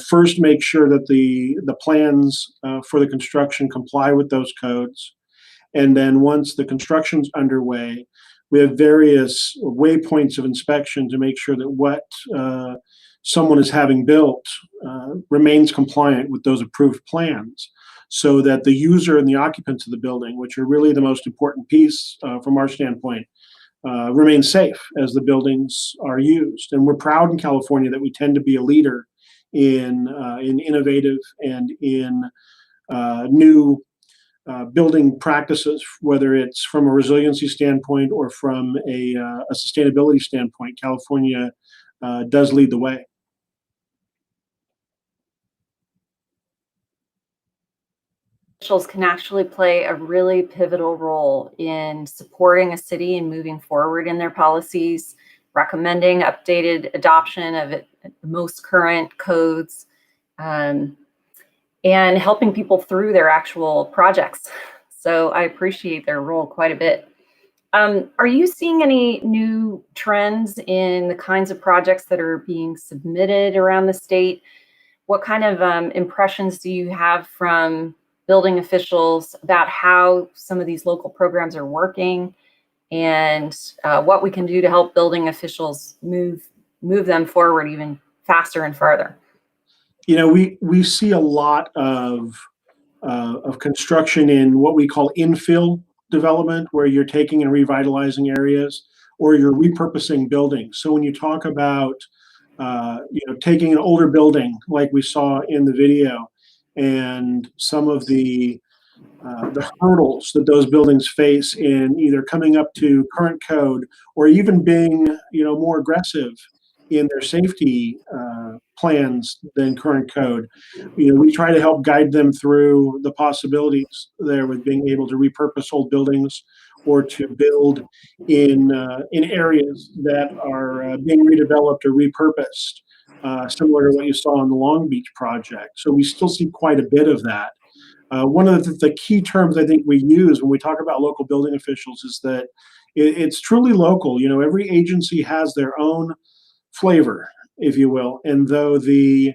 first make sure that the plans for the construction comply with those codes. And then once the construction's underway, we have various waypoints of inspection to make sure that what someone is having built remains compliant with those approved plans, so that the user and the occupants of the building, which are really the most important piece from our standpoint, remain safe as the buildings are used. And we're proud in California that we tend to be a leader in innovative and in new building practices, whether it's from a resiliency standpoint or from a sustainability standpoint. California does lead the way. Officials can actually play a really pivotal role in supporting a city and moving forward in their policies, recommending updated adoption of the most current codes, and helping people through their actual projects. So I appreciate their role quite a bit. Are you seeing any new trends in the kinds of projects that are being submitted around the state? What kind of impressions do you have from building officials about how some of these local programs are working, and what we can do to help building officials move them forward even faster and farther? We see a lot of construction in what we call infill development, where you're taking and revitalizing areas, or you're repurposing buildings. So when you talk about taking an older building like we saw in the video, and some of the hurdles that those buildings face in either coming up to current code or even being more aggressive in their safety plans than current code, we try to help guide them through the possibilities there with being able to repurpose old buildings or to build in areas that are being redeveloped or repurposed, similar to what you saw in the Long Beach project. So we still see quite a bit of that. one of the key terms I think we use when we talk about local building officials is that it's truly local. You know, every agency has their own flavor, if you will, and though the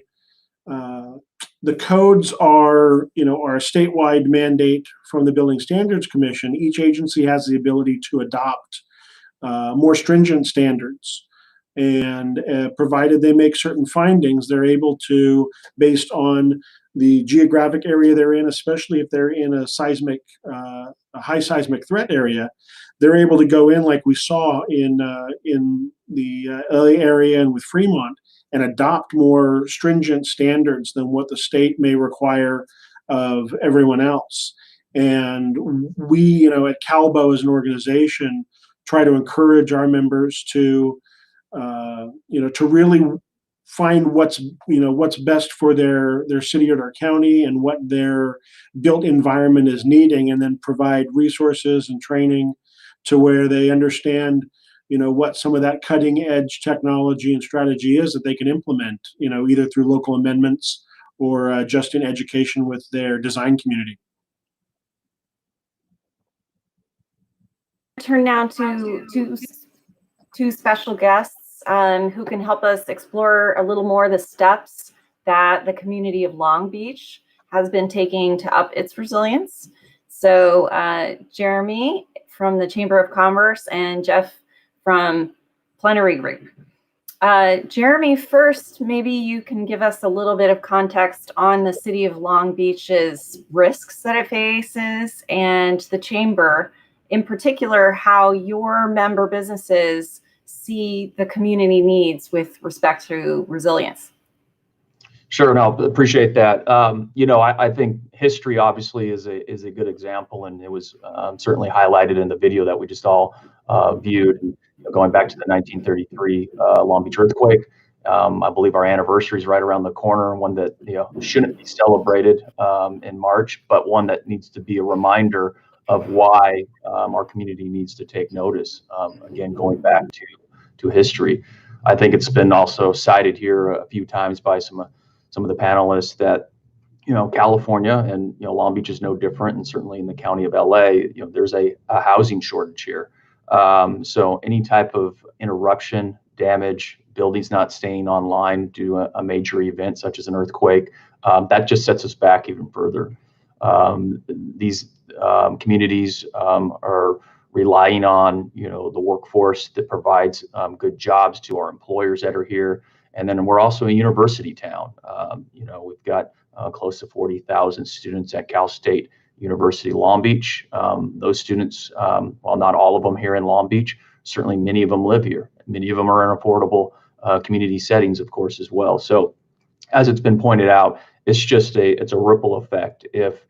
codes are, you know, are a statewide mandate from the Building Standards Commission, each agency has the ability to adopt more stringent standards. And provided they make certain findings, they're able to, based on the geographic area they're in, especially if they're in a seismic, a high seismic threat area, they're able to go in like we saw in the LA area and with Fremont, and adopt more stringent standards than what the state may require of everyone else. And we, you know, at CalBO as an organization, try to encourage our members to, you know, to really find what's, you know, what's best for their city or their county and what their built environment is needing, and then provide resources and training to where they understand, you know, what some of that cutting edge technology and strategy is that they can implement, you know, either through local amendments or just in education with their design community. Turn now to two special guests who can help us explore a little more the steps that the community of Long Beach has been taking to up its resilience. So Jeremy from the Chamber of Commerce and Jeff from Plenary Group. Jeremy, first, maybe you can give us a little bit of context on the city of Long Beach's risks that it faces, and the Chamber, in particular, how your member businesses see the community needs with respect to resilience. Sure, no, appreciate that. You know, I think history obviously is a good example, and it was certainly highlighted in the video that we just all viewed. You know, going back to the 1933 Long Beach earthquake, I believe our anniversary is right around the corner. One that, you know, shouldn't be celebrated in March, but one that needs to be a reminder of why our community needs to take notice. Again, going back to history, I think it's been also cited here a few times by some of the panelists that, you know, California and, you know, Long Beach is no different, and certainly in the county of LA, you know, there's a housing shortage here. So any type of interruption, damage, buildings not staying online due to a major event such as an earthquake, that just sets us back even further. These communities are relying on, you know, the workforce that provides good jobs to our employers that are here. And then we're also a university town. You know, we've got close to 40,000 students at Cal State University Long Beach. Those students, while not all of them here in Long Beach, certainly many of them live here. Many of them are in affordable community settings, of course, as well. So as it's been pointed out, it's a ripple effect if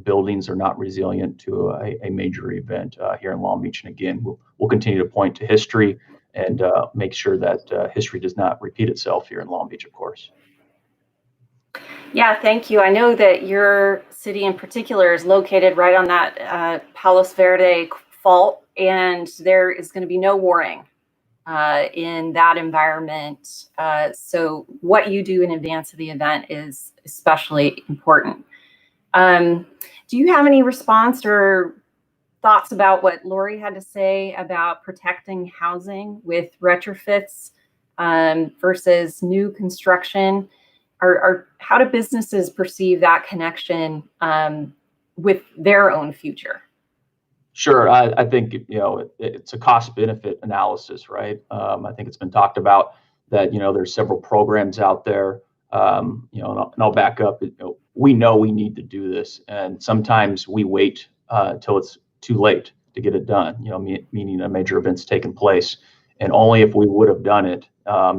buildings are not resilient to a major event here in Long Beach. And again, we'll continue to point to history and make sure that history does not repeat itself here in Long Beach, of course. Yeah, thank you. I know that your city in particular is located right on that Palos Verde fault, and there is going to be no warning in that environment. So what you do in advance of the event is especially important. Do you have any response or thoughts about what Lori had to say about protecting housing with retrofits versus new construction? Or how do businesses perceive that connection with their own future? Sure. I think, you know, it's a cost benefit analysis, right? I think it's been talked about that, you know, there's several programs out there, you know, and I'll back up. You know, we know we need to do this, and sometimes we wait till it's too late to get it done, you know, meaning a major event's taken place, and only if we would have done it.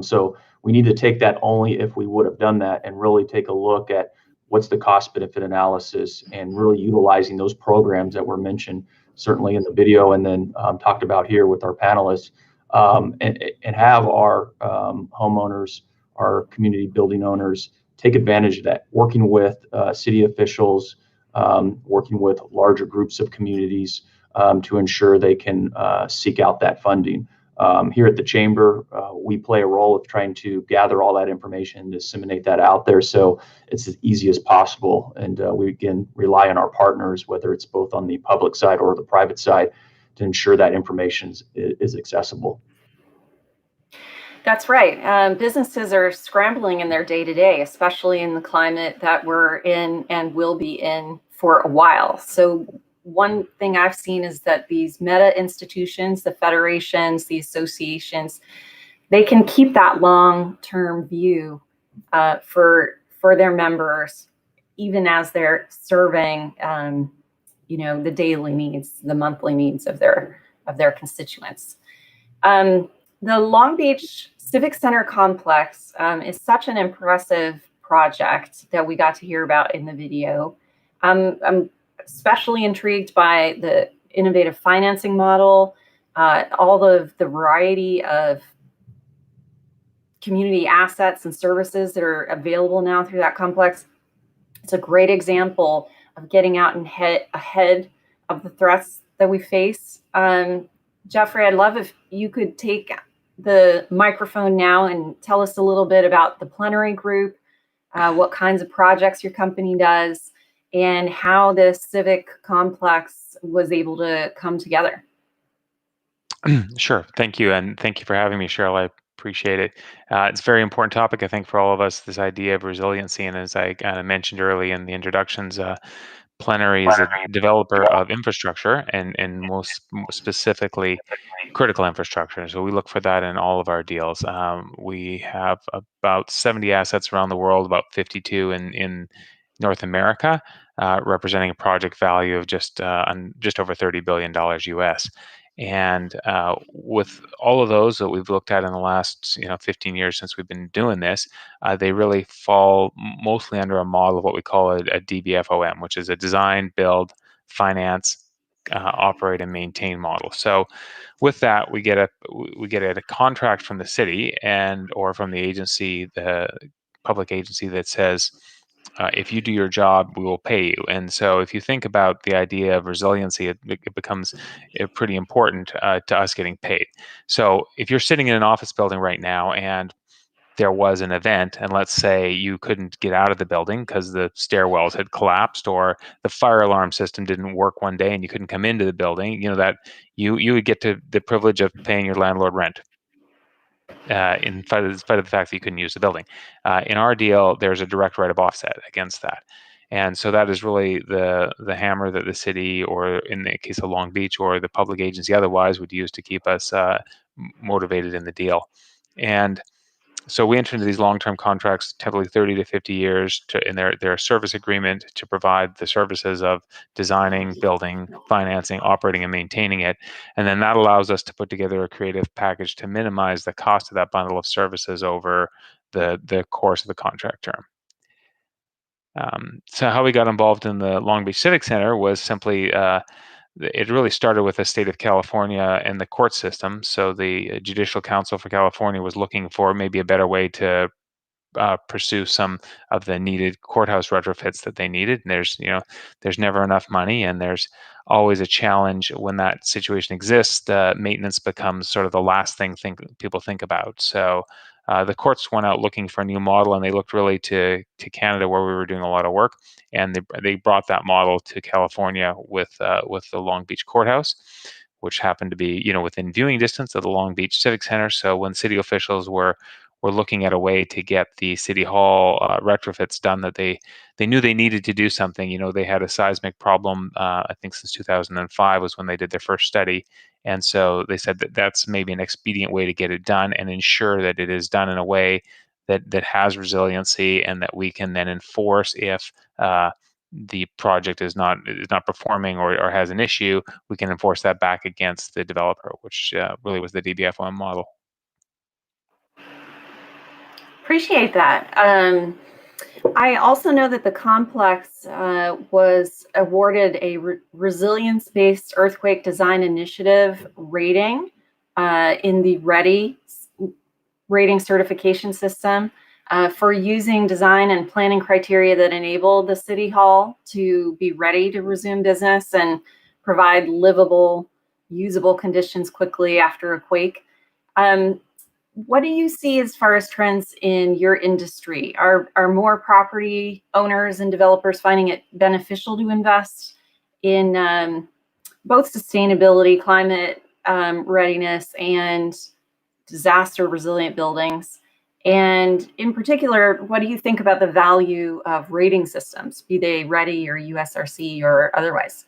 So we need to take that only if we would have done that and really take a look at what's the cost benefit analysis and really utilizing those programs that were mentioned certainly in the video and then talked about here with our panelists, and have our homeowners, our community building owners take advantage of that, working with city officials, working with larger groups of communities to ensure they can seek out that funding. Here at the Chamber, we play a role of trying to gather all that information, disseminate that out there so it's as easy as possible. And we again rely on our partners, whether it's both on the public side or the private side, to ensure that information is accessible. That's right. Businesses are scrambling in their day-to-day, especially in the climate that we're in and will be in for a while. So one thing I've seen is that these meta institutions, the federations, the associations, they can keep that long-term view for their members, even as they're serving, the daily needs, the monthly needs of their constituents. The Long Beach Civic Center complex is such an impressive project that we got to hear about in the video. I'm especially intrigued by the innovative financing model, all of the variety of community assets and services that are available now through that complex. It's a great example of getting out and ahead of the threats that we face. Jeffrey, I'd love if you could take the microphone now and tell us a little bit about the Plenary Group, what kinds of projects your company does, and how this civic complex was able to come together. Sure. Thank you. And thank you for having me, Cheryl. I appreciate it. It's a very important topic, I think, for all of us, this idea of resiliency. And as I kind of mentioned early in the introductions, Plenary is a developer of infrastructure and most specifically critical infrastructure. So we look for that in all of our deals. We have about 70 assets around the world, about 52 in North America, representing a project value of just over $30 billion US. And with all of those that we've looked at in the last 15 years since we've been doing this, they really fall mostly under a model of what we call a DBFOM, which is a design, build, finance, operate, and maintain model. So with that, we get a contract from the city or from the agency, the public agency, that says, if you do your job, we will pay you. And so if you think about the idea of resiliency, it becomes pretty important to us getting paid. So if you're sitting in an office building right now and there was an event, and let's say you couldn't get out of the building because the stairwells had collapsed or the fire alarm system didn't work one day and you couldn't come into the building, that you would get to the privilege of paying your landlord rent. In spite of the fact that you couldn't use the building. In our deal, there's a direct right of offset against that. And so that is really the hammer that the city, or in the case of Long Beach, or the public agency otherwise, would use to keep us motivated in the deal. And so we enter into these long-term contracts, typically 30 to 50 years, in their service agreement to provide the services of designing, building, financing, operating, and maintaining it. And then that allows us to put together a creative package to minimize the cost of that bundle of services over the course of the contract term. So how we got involved in the Long Beach Civic Center was simply it really started with the state of California and the court system. So the Judicial Council for California was looking for maybe a better way to pursue some of the needed courthouse retrofits that they needed. And there's never enough money, and there's always a challenge when that situation exists. Maintenance becomes sort of the last thing people think about. So the courts went out looking for a new model, and they looked really to Canada, where we were doing a lot of work, and they brought that model to California with the Long Beach Courthouse, which happened to be within viewing distance of the Long Beach Civic Center. So when city officials were looking at a way to get the city hall retrofits done, that they knew they needed to do something. They had a seismic problem. I think since 2005 was when they did their first study. And so they said that that's maybe an expedient way to get it done and ensure that it is done in a way that has resiliency, and that we can then enforce if the project is not performing or has an issue. We can enforce that back against the developer, which really was the DBFOM model. Appreciate that. I also know that the complex was awarded a resilience-based earthquake design initiative rating in the READY rating certification system for using design and planning criteria that enabled the City Hall to be ready to resume business and provide livable, usable conditions quickly after a quake. What do you see as far as trends in your industry? Are more property owners and developers finding it beneficial to invest in both sustainability, climate readiness, and disaster resilient buildings? And in particular, what do you think about the value of rating systems, be they READI or USRC or otherwise?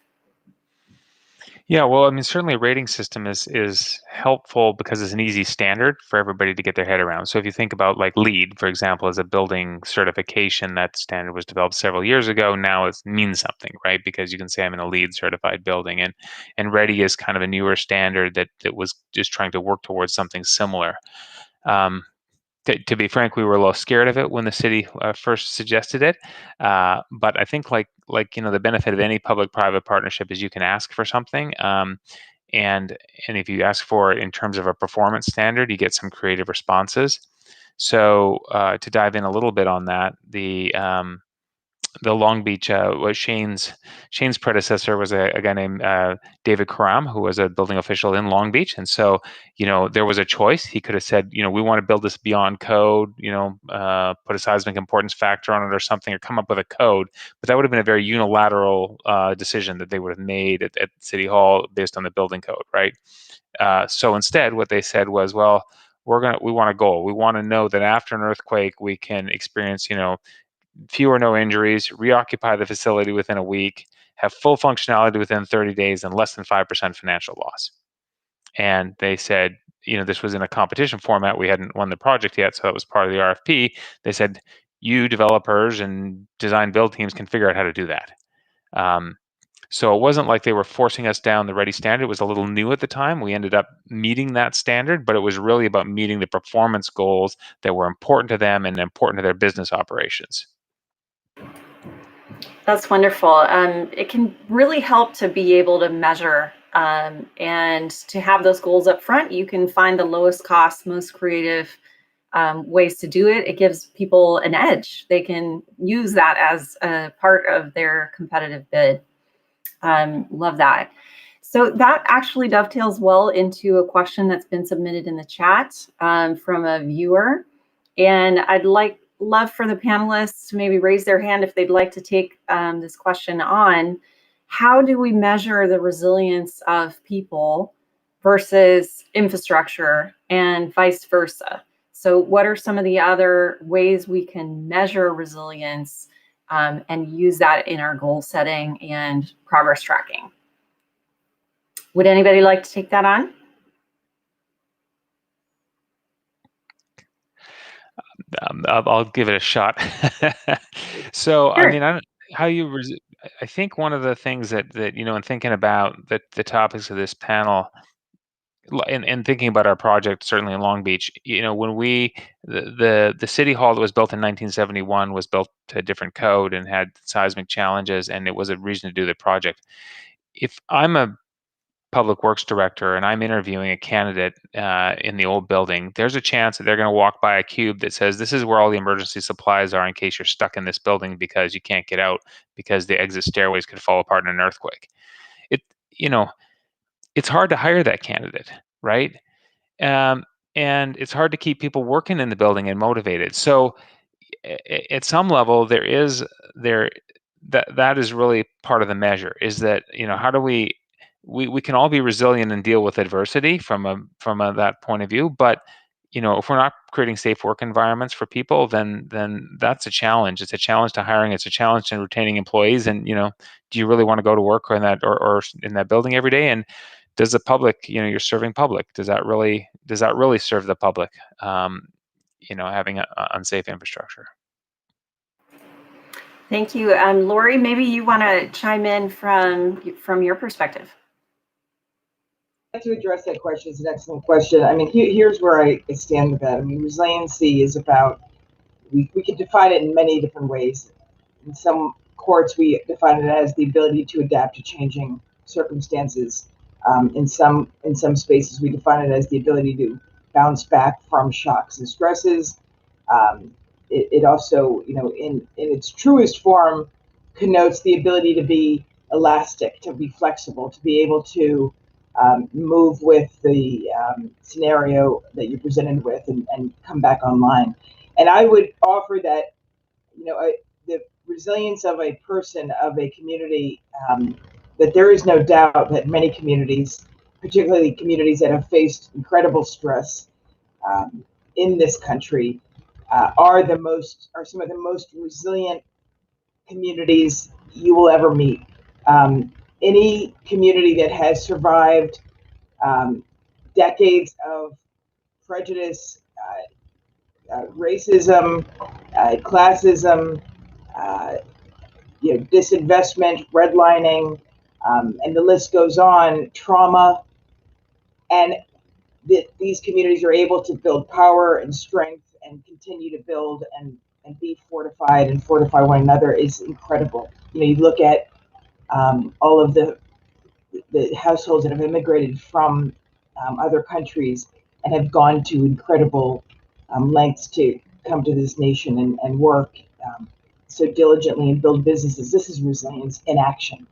Yeah, well, I mean, certainly a rating system is helpful because it's an easy standard for everybody to get their head around. So if you think about like LEED, for example, as a building certification, that standard was developed several years ago. Now it means something, right? Because you can say I'm in a LEED certified building, and READI is kind of a newer standard that was just trying to work towards something similar. To be frank, we were a little scared of it when the city first suggested it, but I think like the benefit of any public-private partnership is you can ask for something, and if you ask for it in terms of a performance standard, you get some creative responses. So to dive in a little bit on that, the Long Beach was Shane's predecessor was a guy named David Karam, who was a building official in Long Beach. And so, there was a choice. He could have said, we want to build this beyond code, put a seismic importance factor on it or something, or come up with a code. But that would have been a very unilateral decision that they would have made at City Hall based on the building code, right? So instead, what they said was, well, we want a goal. We want to know that after an earthquake, we can experience, few or no injuries, reoccupy the facility within a week, have full functionality within 30 days, and less than 5% financial loss. And they said, this was in a competition format. We hadn't won the project yet, so that was part of the RFP. They said, you developers and design build teams can figure out how to do that. So it wasn't like they were forcing us down the READI standard. It was a little new at the time. We ended up meeting that standard, but it was really about meeting the performance goals that were important to them and important to their business operations. That's wonderful. It can really help to be able to measure and to have those goals up front. You can find the lowest cost, most creative ways to do it. It gives people an edge. They can use that as a part of their competitive bid. Love that. So that actually dovetails well into a question that's been submitted in the chat from a viewer. And I'd love for the panelists to maybe raise their hand if they'd like to take this question on. How do we measure the resilience of people versus infrastructure and vice versa? So what are some of the other ways we can measure resilience and use that in our goal setting and progress tracking? Would anybody like to take that on? I'll give it a shot. So, Sure. I mean, I think one of the things that in thinking about the topics of this panel, and thinking about our project, certainly in Long Beach, when the City Hall that was built in 1971 was built to a different code and had seismic challenges, and it was a reason to do the project. If I'm a public works director and I'm interviewing a candidate in the old building, there's a chance that they're going to walk by a cube that says, this is where all the emergency supplies are in case you're stuck in this building because you can't get out because the exit stairways could fall apart in an earthquake. It's hard to hire that candidate, right? And it's hard to keep people working in the building and motivated. So at some level, that is really part of the measure, is that, how do we can all be resilient and deal with adversity from that point of view, but if we're not creating safe work environments for people, then that's a challenge. It's a challenge to hiring. It's a challenge to retaining employees. And do you really want to go to work or in that building every day? And does the public, you're serving public, does that really serve the public? Having an unsafe infrastructure. Thank you. Lori, maybe you want to chime in from your perspective. To address that question is an excellent question. I mean, here's where I stand with that. I mean, resiliency is about, we can define it in many different ways. In some courts, we define it as the ability to adapt to changing circumstances. In some spaces, we define it as the ability to bounce back from shocks and stresses. It also, in its truest form, connotes the ability to be elastic, to be flexible, to be able to move with the scenario that you're presented with and come back online. And I would offer that, the resilience of a person, of a community, that there is no doubt that many communities, particularly communities that have faced incredible stress in this country, are some of the most resilient communities you will ever meet. Any community that has survived decades of prejudice, racism, classism, disinvestment, redlining, and the list goes on, trauma, and these communities are able to build power and strength and continue to build and be fortified and fortify one another is incredible. You look at all of the households that have immigrated from other countries and have gone to incredible lengths to come to this nation and work so diligently and build businesses. This is resilience in action.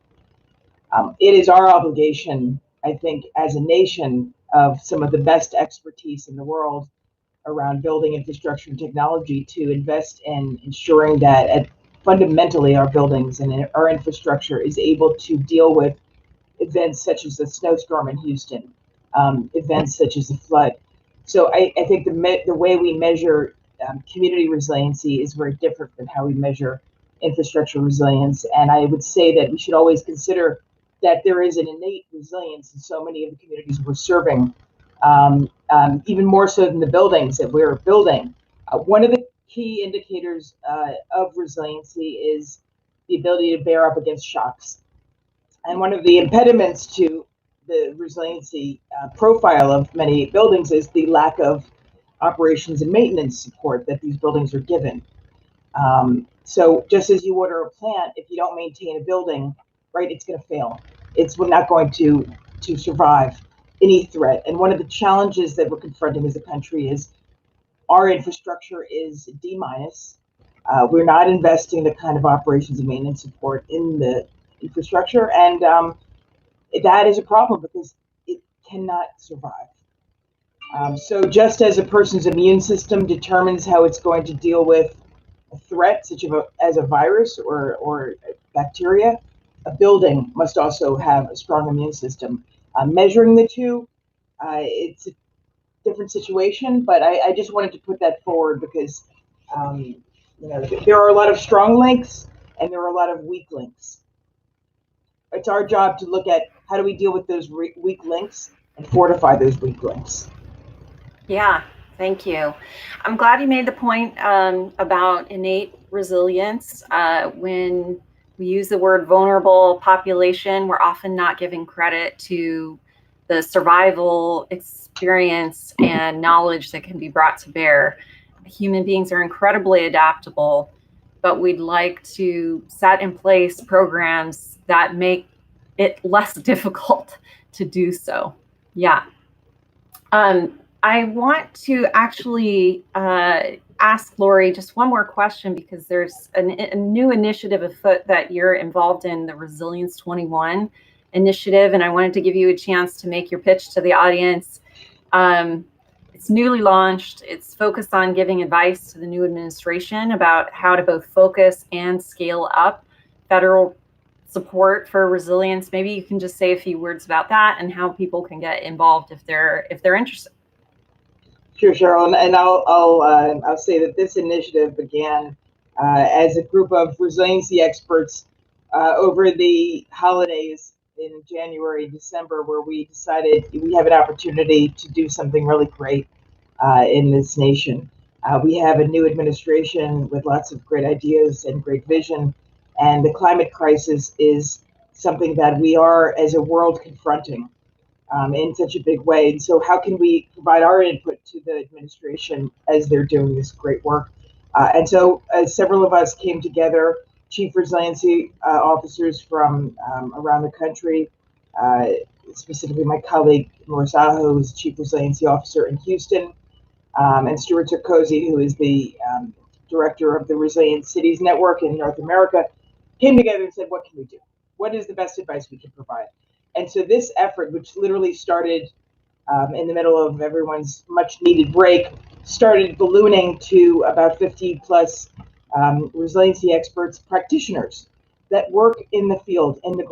It is our obligation, I think, as a nation of some of the best expertise in the world around building infrastructure and technology, to invest in ensuring that fundamentally our buildings and our infrastructure is able to deal with events such as the snowstorm in Houston, events such as the flood. So I think the way we measure community resiliency is very different than how we measure infrastructure resilience. And I would say that we should always consider that there is an innate resilience in so many of the communities we're serving, even more so than the buildings that we're building. One of the key indicators of resiliency is the ability to bear up against shocks. And one of the impediments to the resiliency profile of many buildings is the lack of operations and maintenance support that these buildings are given. So just as you order a plant, if you don't maintain a building, right, it's going to fail. It's not going to survive any threat. And one of the challenges that we're confronting as a country is our infrastructure is D-. We're not investing the kind of operations and maintenance support in the infrastructure, and that is a problem because it cannot survive. So just as a person's immune system determines how it's going to deal with a threat such as a virus or bacteria, a building must also have a strong immune system. Measuring the two, it's a different situation, but I just wanted to put that forward because there are a lot of strong links and there are a lot of weak links. It's our job to look at how do we deal with those weak links and fortify those weak links. Yeah, thank you. I'm glad you made the point about innate resilience. When we use the word vulnerable population, we're often not giving credit to the survival experience and knowledge that can be brought to bear. Human beings are incredibly adaptable, but we'd like to set in place programs that make it less difficult to do so. Yeah. I want to actually ask Lori just one more question, because there's a new initiative afoot that you're involved in, the Resilience 21 initiative, and I wanted to give you a chance to make your pitch to the audience. It's newly launched. It's focused on giving advice to the new administration about how to both focus and scale up federal support for resilience. Maybe you can just say a few words about that and how people can get involved if they're interested. Sure, Cheryl, and I'll say that this initiative began as a group of resiliency experts over the holidays in January, December, where we decided we have an opportunity to do something really great in this nation. We have a new administration with lots of great ideas and great vision, and the climate crisis is something that we are as a world confronting in such a big way. And so how can we provide our input to the administration as they're doing this great work? And so several of us came together, chief resiliency officers from around the country, specifically my colleague, Morris Aho, who's chief resiliency officer in Houston, and Stuart Turcosi, who is the director of the Resilient Cities Network in North America, came together and said, what can we do? What is the best advice we can provide? And so this effort, which literally started in the middle of everyone's much needed break, started ballooning to about 50 plus resiliency experts, practitioners that work in the field, on the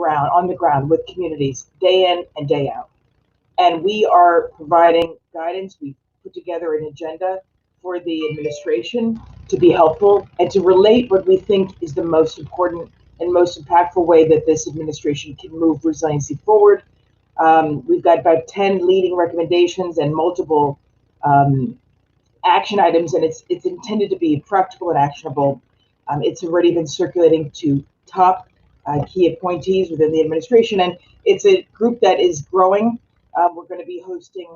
ground with communities day in and day out. And we are providing guidance. We've put together an agenda for the administration to be helpful and to relate what we think is the most important and most impactful way that this administration can move resiliency forward. We've got about 10 leading recommendations and multiple action items, and it's intended to be practical and actionable. It's already been circulating to top key appointees within the administration, and it's a group that is growing. We're going to be hosting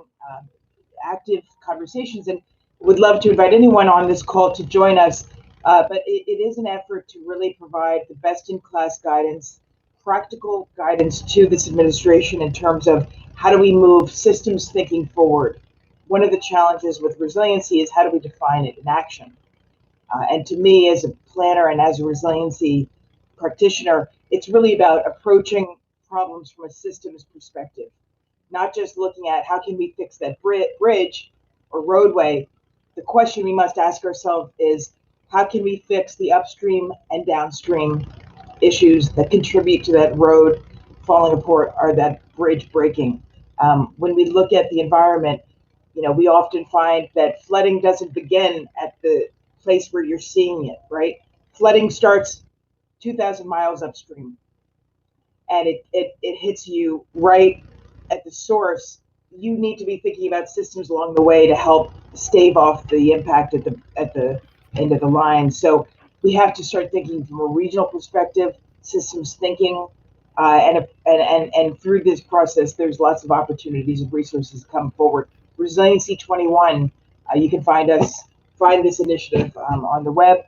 active conversations, and would love to invite anyone on this call to join us. But it is an effort to really provide the best-in-class guidance, practical guidance to this administration in terms of how do we move systems thinking forward. One of the challenges with resiliency is how do we define it in action? And to me, as a planner and as a resiliency practitioner, it's really about approaching problems from a systems perspective, not just looking at how can we fix that bridge or roadway. The question we must ask ourselves is, how can we fix the upstream and downstream issues that contribute to that road falling apart or that bridge breaking? When we look at the environment, we often find that flooding doesn't begin at the place where you're seeing it, right? Flooding starts 2,000 miles upstream, and it hits you right at the source. You need to be thinking about systems along the way to help stave off the impact at the end of the line. So we have to start thinking from a regional perspective, systems thinking, and through this process, there's lots of opportunities and resources come forward. Resiliency 21, you can find this initiative on the web,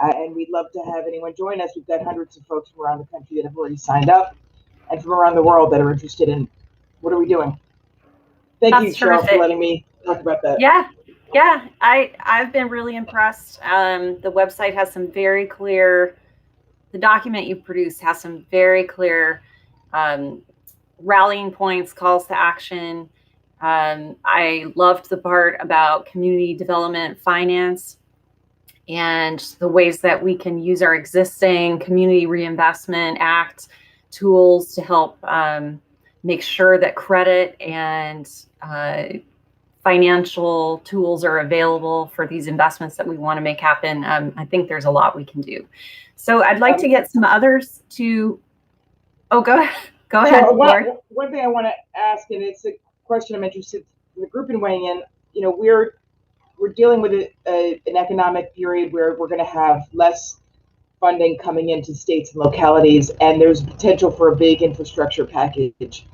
and we'd love to have anyone join us. We've got hundreds of folks from around the country that have already signed up, and from around the world that are interested in what are we doing. Thank you, Cheryl, for letting me talk about that. Yeah, I've been really impressed. The website has some very clear, the document you produced has some very clear rallying points, calls to action. I loved the part about community development finance and the ways that we can use our existing Community Reinvestment Act tools to help make sure that credit and financial tools are available for these investments that we want to make happen. I think there's a lot we can do. So I'd like to get some others to, go ahead. One thing I want to ask, and it's a question I'm interested in the group in weighing in, we're dealing with an economic period where we're going to have less funding coming into states and localities, and there's potential for a big infrastructure package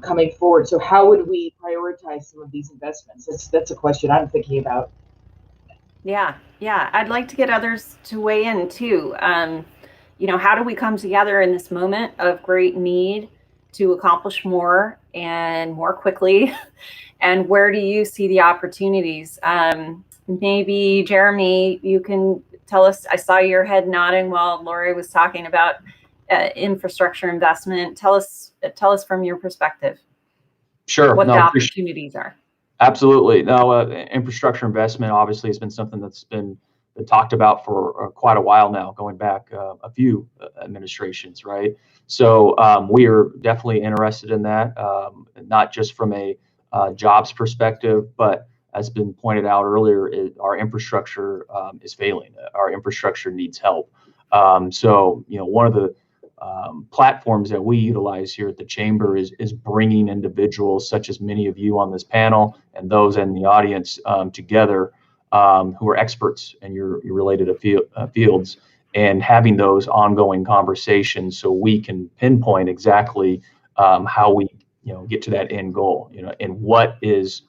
coming forward. So how would we prioritize some of these investments? That's a question I'm thinking about. Yeah. I'd like to get others to weigh in too. How do we come together in this moment of great need to accomplish more and more quickly? And where do you see the opportunities? Maybe Jeremy, you can tell us, I saw your head nodding while Lori was talking about infrastructure investment. Tell us from your perspective. Sure. What the opportunities are. Absolutely. No, infrastructure investment obviously has been something that's been talked about for quite a while now, going back a few administrations, right? So we are definitely interested in that, not just from a jobs perspective, but as been pointed out earlier, our infrastructure is failing. Our infrastructure needs help. So, one of the platforms that we utilize here at the Chamber is bringing individuals such as many of you on this panel and those in the audience together who are experts in your related fields, and having those ongoing conversations so we can pinpoint exactly how we get to that end goal, and what is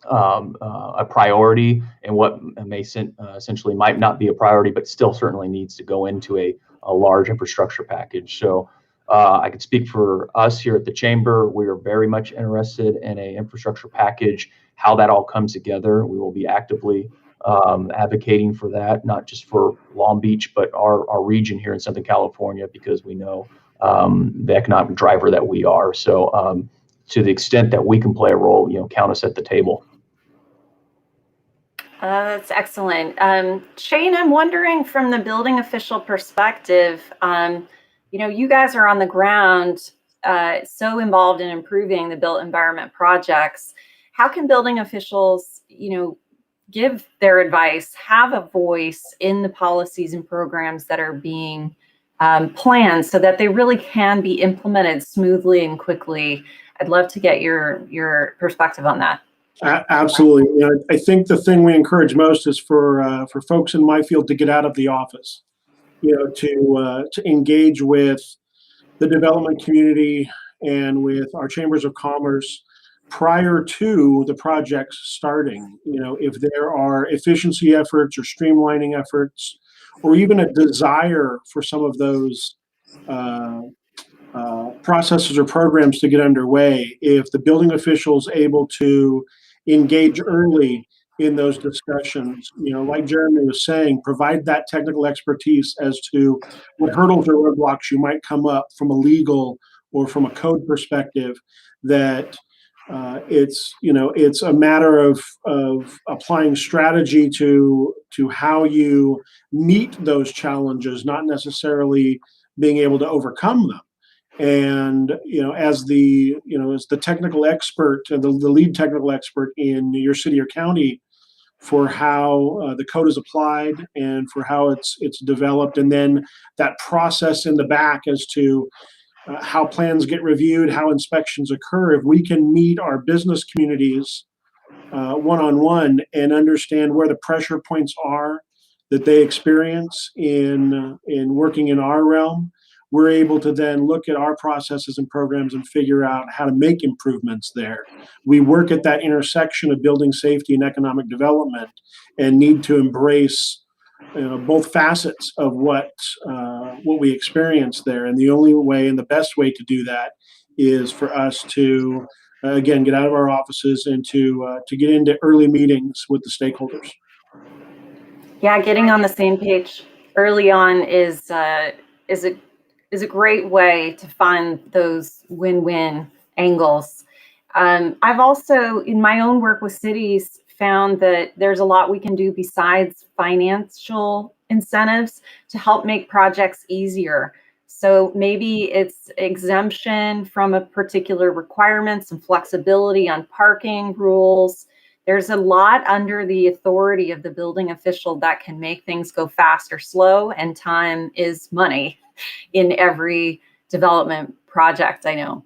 a priority and what may essentially might not be a priority, but still certainly needs to go into a large infrastructure package. So I can speak for us here at the Chamber. We are very much interested in an infrastructure package. How that all comes together, we will be actively advocating for that, not just for Long Beach, but our region here in Southern California, because we know the economic driver that we are. So to the extent that we can play a role, count us at the table. That's excellent. Shane, I'm wondering from the building official perspective, you guys are on the ground, so involved in improving the built environment projects. How can building officials, give their advice, have a voice in the policies and programs that are being planned so that they really can be implemented smoothly and quickly? I'd love to get your perspective on that. Absolutely. I think the thing we encourage most is for folks in my field to get out of the office, to engage with the development community and with our chambers of commerce prior to the projects starting. If there are efficiency efforts or streamlining efforts, or even a desire for some of those processes or programs to get underway, if the building official is able to engage early in those discussions, like Jeremy was saying, provide that technical expertise as to what hurdles or roadblocks you might come up from a legal or from a code perspective, that it's a matter of applying strategy to how you meet those challenges, not necessarily being able to overcome them. And as the technical expert, the lead technical expert in your city or county for how the code is applied and for how it's developed, and then that process in the back as to how plans get reviewed, how inspections occur. If we can meet our business communities one-on-one and understand where the pressure points are that they experience in working in our realm, we're able to then look at our processes and programs and figure out how to make improvements there. We work at that intersection of building safety and economic development and need to embrace both facets of what we experience there. And the only way and the best way to do that is for us to, again, get out of our offices and to get into early meetings with the stakeholders. Yeah, getting on the same page early on is a great way to find those win-win angles. I've also, in my own work with cities, found that there's a lot we can do besides financial incentives to help make projects easier. So maybe it's exemption from a particular requirements and flexibility on parking rules. There's a lot under the authority of the building official that can make things go fast or slow, and time is money in every development project, I know.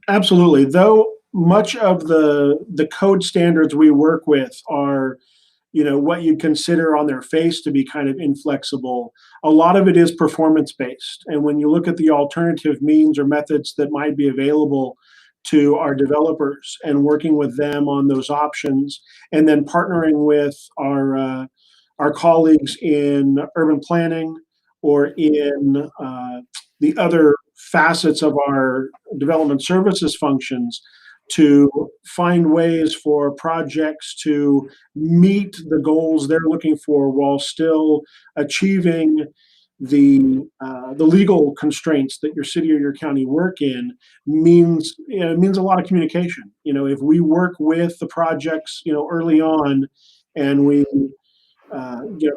Absolutely. Though much of the code standards we work with are, what you consider on their face to be kind of inflexible, a lot of it is performance-based. And when you look at the alternative means or methods that might be available to our developers and working with them on those options, and then partnering with our colleagues in urban planning or in the other facets of our development services functions, to find ways for projects to meet the goals they're looking for while still achieving the legal constraints that your city or your county work in, means a lot of communication. If we work with the projects early on, and we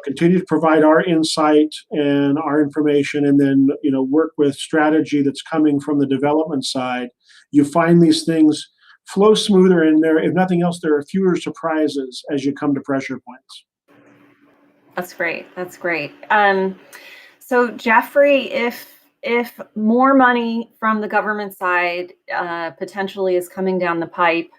continue to provide our insight and our information, and then work with strategy that's coming from the development side, you find these things flow smoother, and if nothing else, there are fewer surprises as you come to pressure points. That's great. That's great. So Jeffrey, if more money from the government side potentially is coming down the pipe,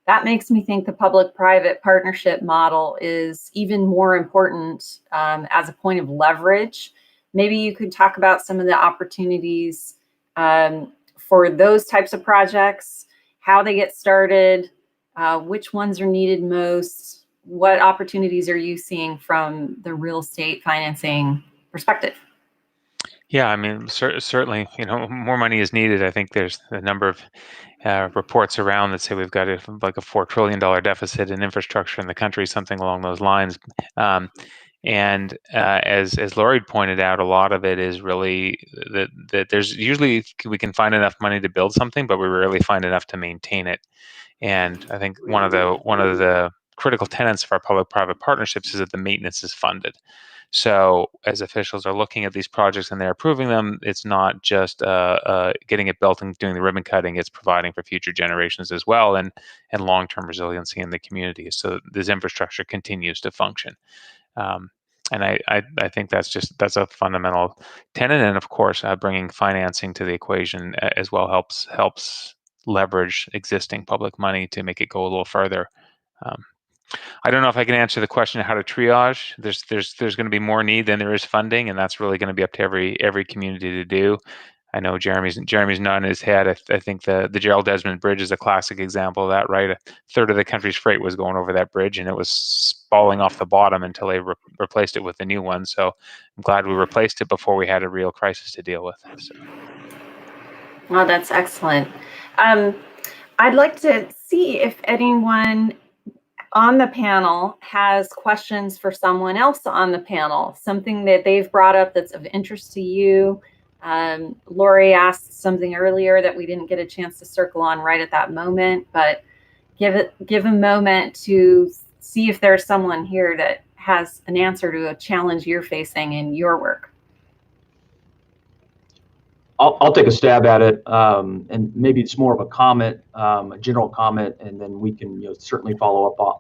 that makes me think the public-private partnership model is even more important as a point of leverage. Maybe you could talk about some of the opportunities for those types of projects, how they get started, which ones are needed most, what opportunities are you seeing from the real estate financing perspective? Yeah, I mean, certainly, more money is needed. I think there's a number of reports around that say we've got like a $4 trillion deficit in infrastructure in the country, something along those lines. And as Laurie pointed out, a lot of it is really that there's usually we can find enough money to build something, but we rarely find enough to maintain it. And I think one of the critical tenets of our public-private partnerships is that the maintenance is funded. So as officials are looking at these projects and they're approving them, it's not just getting it built and doing the ribbon cutting, it's providing for future generations as well, and long-term resiliency in the community, so this infrastructure continues to function. And I think that's a fundamental tenet. And of course, bringing financing to the equation as well helps leverage existing public money to make it go a little further. I don't know if I can answer the question of how to triage. There's going to be more need than there is funding, and that's really going to be up to every community to do. I know Jeremy's nodding his head. I think the Gerald Desmond Bridge is a classic example of that, right? A third of the country's freight was going over that bridge, and it was falling off the bottom until they replaced it with a new one. So I'm glad we replaced it before we had a real crisis to deal with. So. Well, that's excellent. I'd like to see if anyone on the panel has questions for someone else on the panel, something that they've brought up that's of interest to you. Lori asked something earlier that we didn't get a chance to circle on right at that moment, but give a moment to see if there's someone here that has an answer to a challenge you're facing in your work. I'll take a stab at it, and maybe it's more of a comment, a general comment, and then we can certainly follow up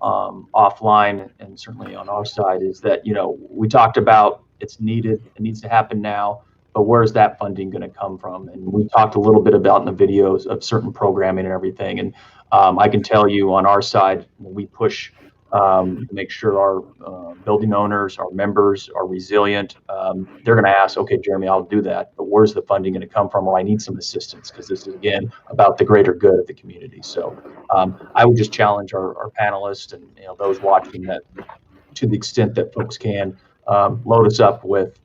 offline, and certainly on our side is that we talked about it's needed, it needs to happen now, but where's that funding going to come from? And we talked a little bit about in the videos of certain programming and everything, and I can tell you on our side, we push to make sure our building owners, our members are resilient. They're going to ask, okay, Jeremy, I'll do that, but where's the funding going to come from? Well, I need some assistance because this is, again, about the greater good of the community. So I would just challenge our panelists and those watching that, to the extent that folks can, load us up with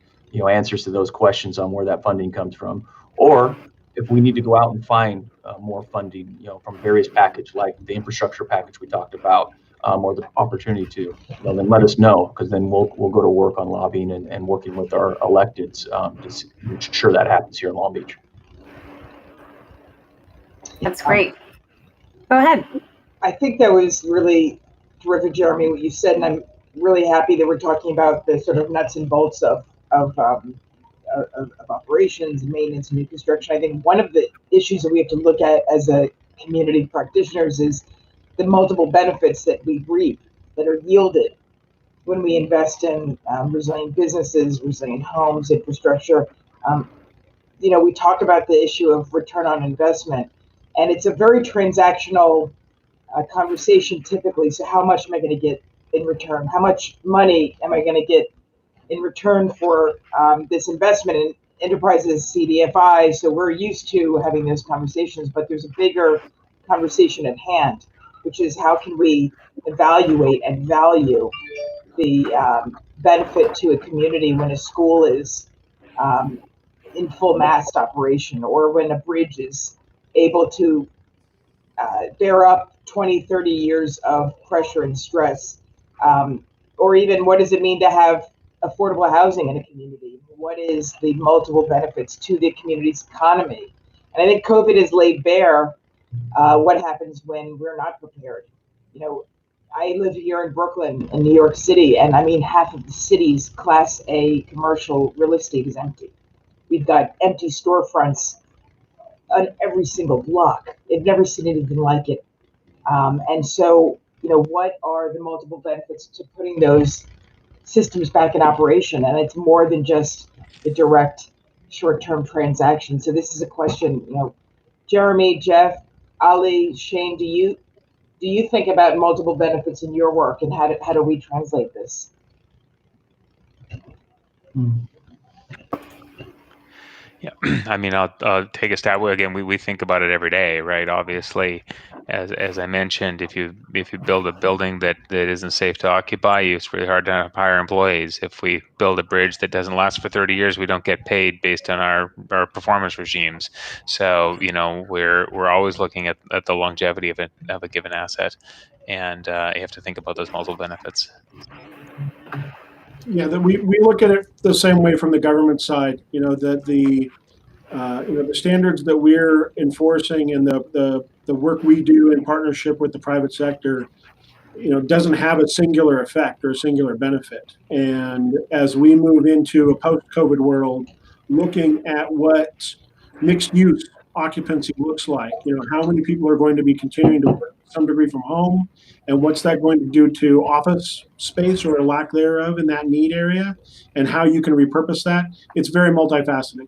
answers to those questions on where that funding comes from. Or if we need to go out and find more funding, from various package, like the infrastructure package we talked about, or the opportunity to, then let us know, because then we'll go to work on lobbying and working with our electeds to ensure that happens here in Long Beach. That's great. Go ahead. I think that was really terrific, Jeremy, what you said, and I'm really happy that we're talking about the sort of nuts and bolts of operations and maintenance and new construction. I think one of the issues that we have to look at as a community practitioners is the multiple benefits that we reap, that are yielded when we invest in resilient businesses, resilient homes, infrastructure. We talk about the issue of return on investment, and it's a very transactional conversation typically. So how much am I going to get in return? How much money am I going to get in return for this investment in enterprises, CDFI? So we're used to having those conversations, but there's a bigger conversation at hand, which is how can we evaluate and value the benefit to a community when a school is in full mast operation, or when a bridge is able to bear up 20, 30 years of pressure and stress, or even what does it mean to have affordable housing in a community? What is the multiple benefits to the community's economy? And I think COVID has laid bare what happens when we're not prepared. I live here in Brooklyn, in New York City, and I mean, half of the city's Class A commercial real estate is empty. We've got empty storefronts on every single block. I've never seen anything like it. And so, what are the multiple benefits to putting those systems back in operation? And it's more than just the direct short-term transaction. So this is a question, Jeremy, Jeff, Ali, Shane, do you think about multiple benefits in your work, and how do we translate this? Yeah, I mean, I'll take a stab. Again, we think about it every day, right? Obviously, as I mentioned, if you build a building that isn't safe to occupy, it's really hard to hire employees. If we build a bridge that doesn't last for 30 years, we don't get paid based on our performance regimes. So we're always looking at the longevity of a given asset, and you have to think about those multiple benefits. Yeah, that we look at it the same way from the government side. That the standards that we're enforcing and the work we do in partnership with the private sector, doesn't have a singular effect or a singular benefit. And as we move into a post-COVID world, looking at what mixed use occupancy looks like, how many people are going to be continuing to work to some degree from home, and what's that going to do to office space or a lack thereof in that need area, and how you can repurpose that. It's very multifaceted.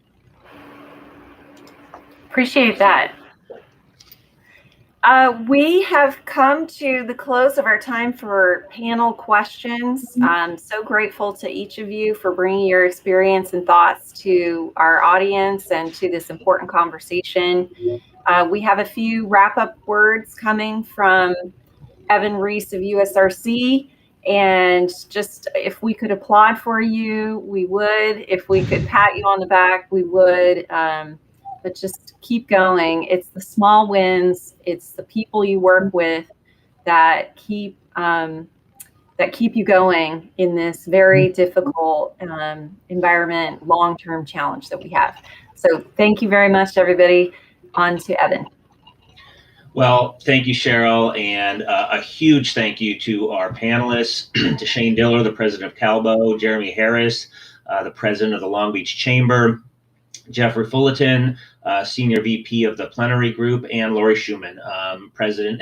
Appreciate that. We have come to the close of our time for panel questions. I'm so grateful to each of you for bringing your experience and thoughts to our audience and to this important conversation. We have a few wrap-up words coming from Evan Reese of USRC. And just if we could applaud for you, we would. If we could pat you on the back, we would. But just keep going. It's the small wins. It's the people you work with that keep you going in this very difficult environment, long-term challenge that we have. So thank you very much, everybody. On to Evan. Well, thank you, Cheryl, and a huge thank you to our panelists, to Shane Diller, the president of Calbo, Jeremy Harris, the president of the Long Beach Chamber, Jeffrey Fullerton, Senior VP of the Plenary Group, and Lori Schumann, President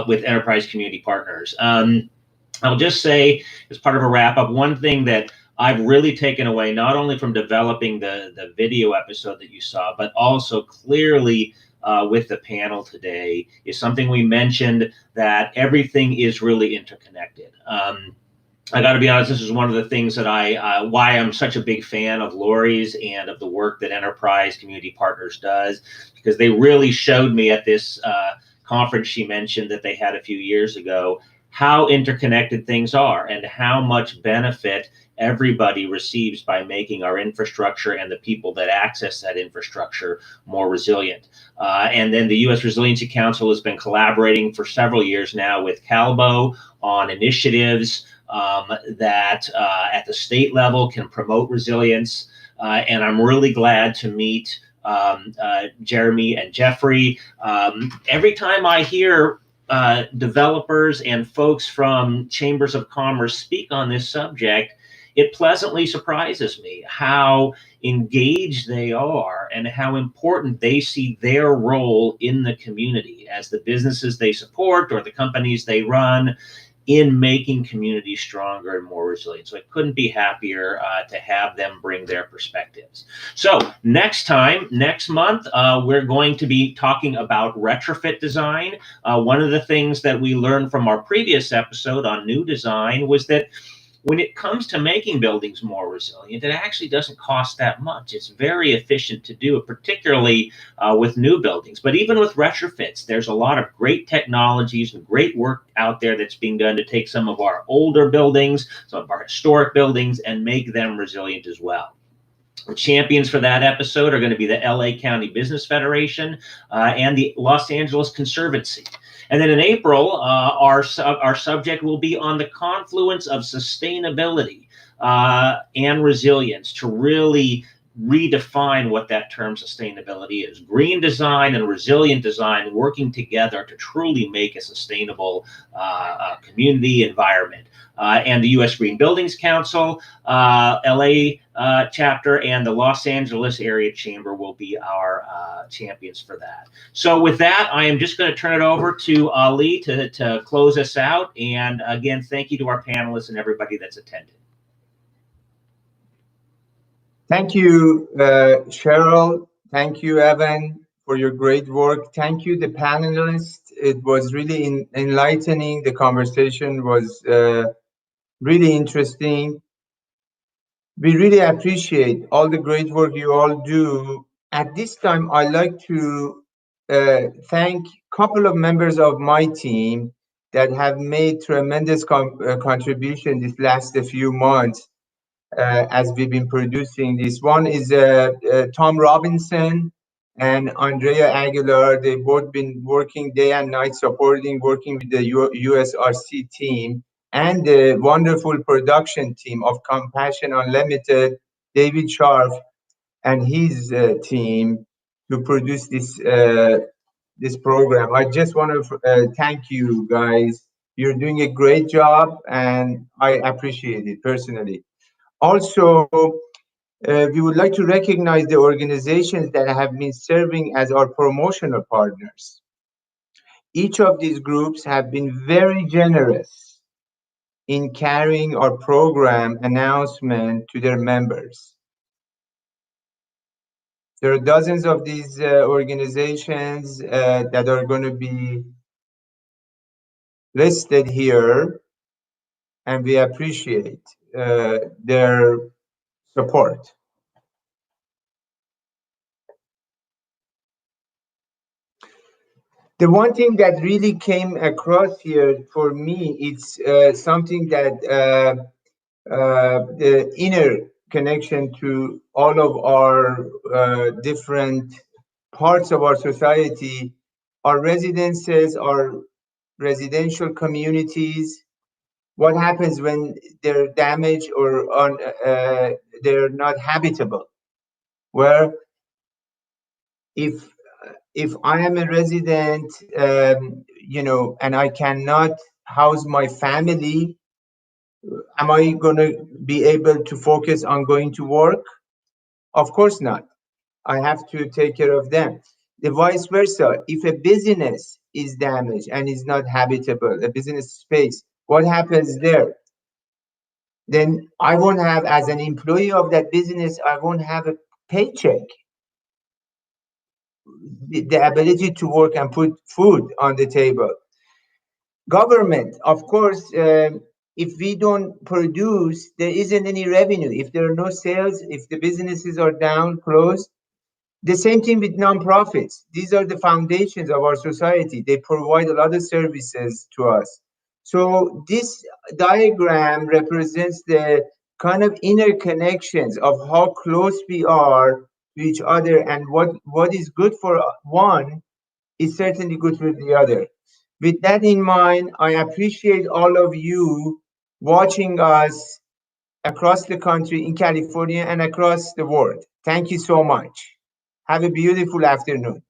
with Enterprise Community Partners. I'll just say, as part of a wrap-up, one thing that I've really taken away, not only from developing the video episode that you saw, but also clearly with the panel today, is something we mentioned, that everything is really interconnected. I got to be honest, this is one of the things that why I'm such a big fan of Lori's and of the work that Enterprise Community Partners does, because they really showed me at this conference she mentioned that they had a few years ago, how interconnected things are and how much benefit everybody receives by making our infrastructure and the people that access that infrastructure more resilient. And then the U.S. Resiliency Council has been collaborating for several years now with Calbo on initiatives that at the state level can promote resilience. And I'm really glad to meet Jeremy and Jeffrey. Every time I hear developers and folks from chambers of commerce speak on this subject, it pleasantly surprises me how engaged they are and how important they see their role in the community as the businesses they support or the companies they run in making communities stronger and more resilient. So I couldn't be happier to have them bring their perspectives. So next month, we're going to be talking about retrofit design. One of the things that we learned from our previous episode on new design was that when it comes to making buildings more resilient, it actually doesn't cost that much. It's very efficient to do, particularly with new buildings. But even with retrofits, there's a lot of great technologies and great work out there that's being done to take some of our older buildings, some of our historic buildings, and make them resilient as well. The champions for that episode are going to be the LA County Business Federation and the Los Angeles Conservancy. And then in April, our subject will be on the confluence of sustainability and resilience to really redefine what that term sustainability is. Green design and resilient design working together to truly make a sustainable community environment. And the U.S. Green Buildings Council, LA chapter, and the Los Angeles Area Chamber will be our champions for that. So with that, I am just going to turn it over to Ali to close us out. And again, thank you to our panelists and everybody that's attended. Thank you, Cheryl. Thank you, Evan, for your great work. Thank you, the panelists. It was really enlightening. The conversation was really interesting. We really appreciate all the great work you all do. At this time, I'd like to thank a couple of members of my team that have made tremendous contribution this last few months as we've been producing this. One is Tom Robinson and Andrea Aguilar. They've both been working day and night working with the USRC team and the wonderful production team of Compassion Unlimited, David Sharf and his team to produce this program. I just want to thank you guys. You're doing a great job, and I appreciate it personally. Also, we would like to recognize the organizations that have been serving as our promotional partners. Each of these groups have been very generous in carrying our program announcement to their members. There are dozens of these organizations that are going to be listed here, and we appreciate their support. The one thing that really came across here for me, it's something that the inner connection to all of our different parts of our society, our residences, our residential communities, what happens when they're damaged or they're not habitable, where if I am a resident, you know, and I cannot house my family, am I going to be able to focus on going to work? Of course not. I have to take care of them. The vice versa. If a business is damaged and is not habitable, a business space, what happens there? Then I won't have, as an employee of that business, I won't have a paycheck. The ability to work and put food on the table. Government, of course, if we don't produce, there isn't any revenue. If there are no sales, if the businesses are down, closed. The same thing with nonprofits. These are the foundations of our society. They provide a lot of services to us. So this diagram represents the kind of inner connections of how close we are to each other, and what is good for one is certainly good for the other. With that in mind, I appreciate all of you watching us across the country, in California, and across the world. Thank you so much. Have a beautiful afternoon.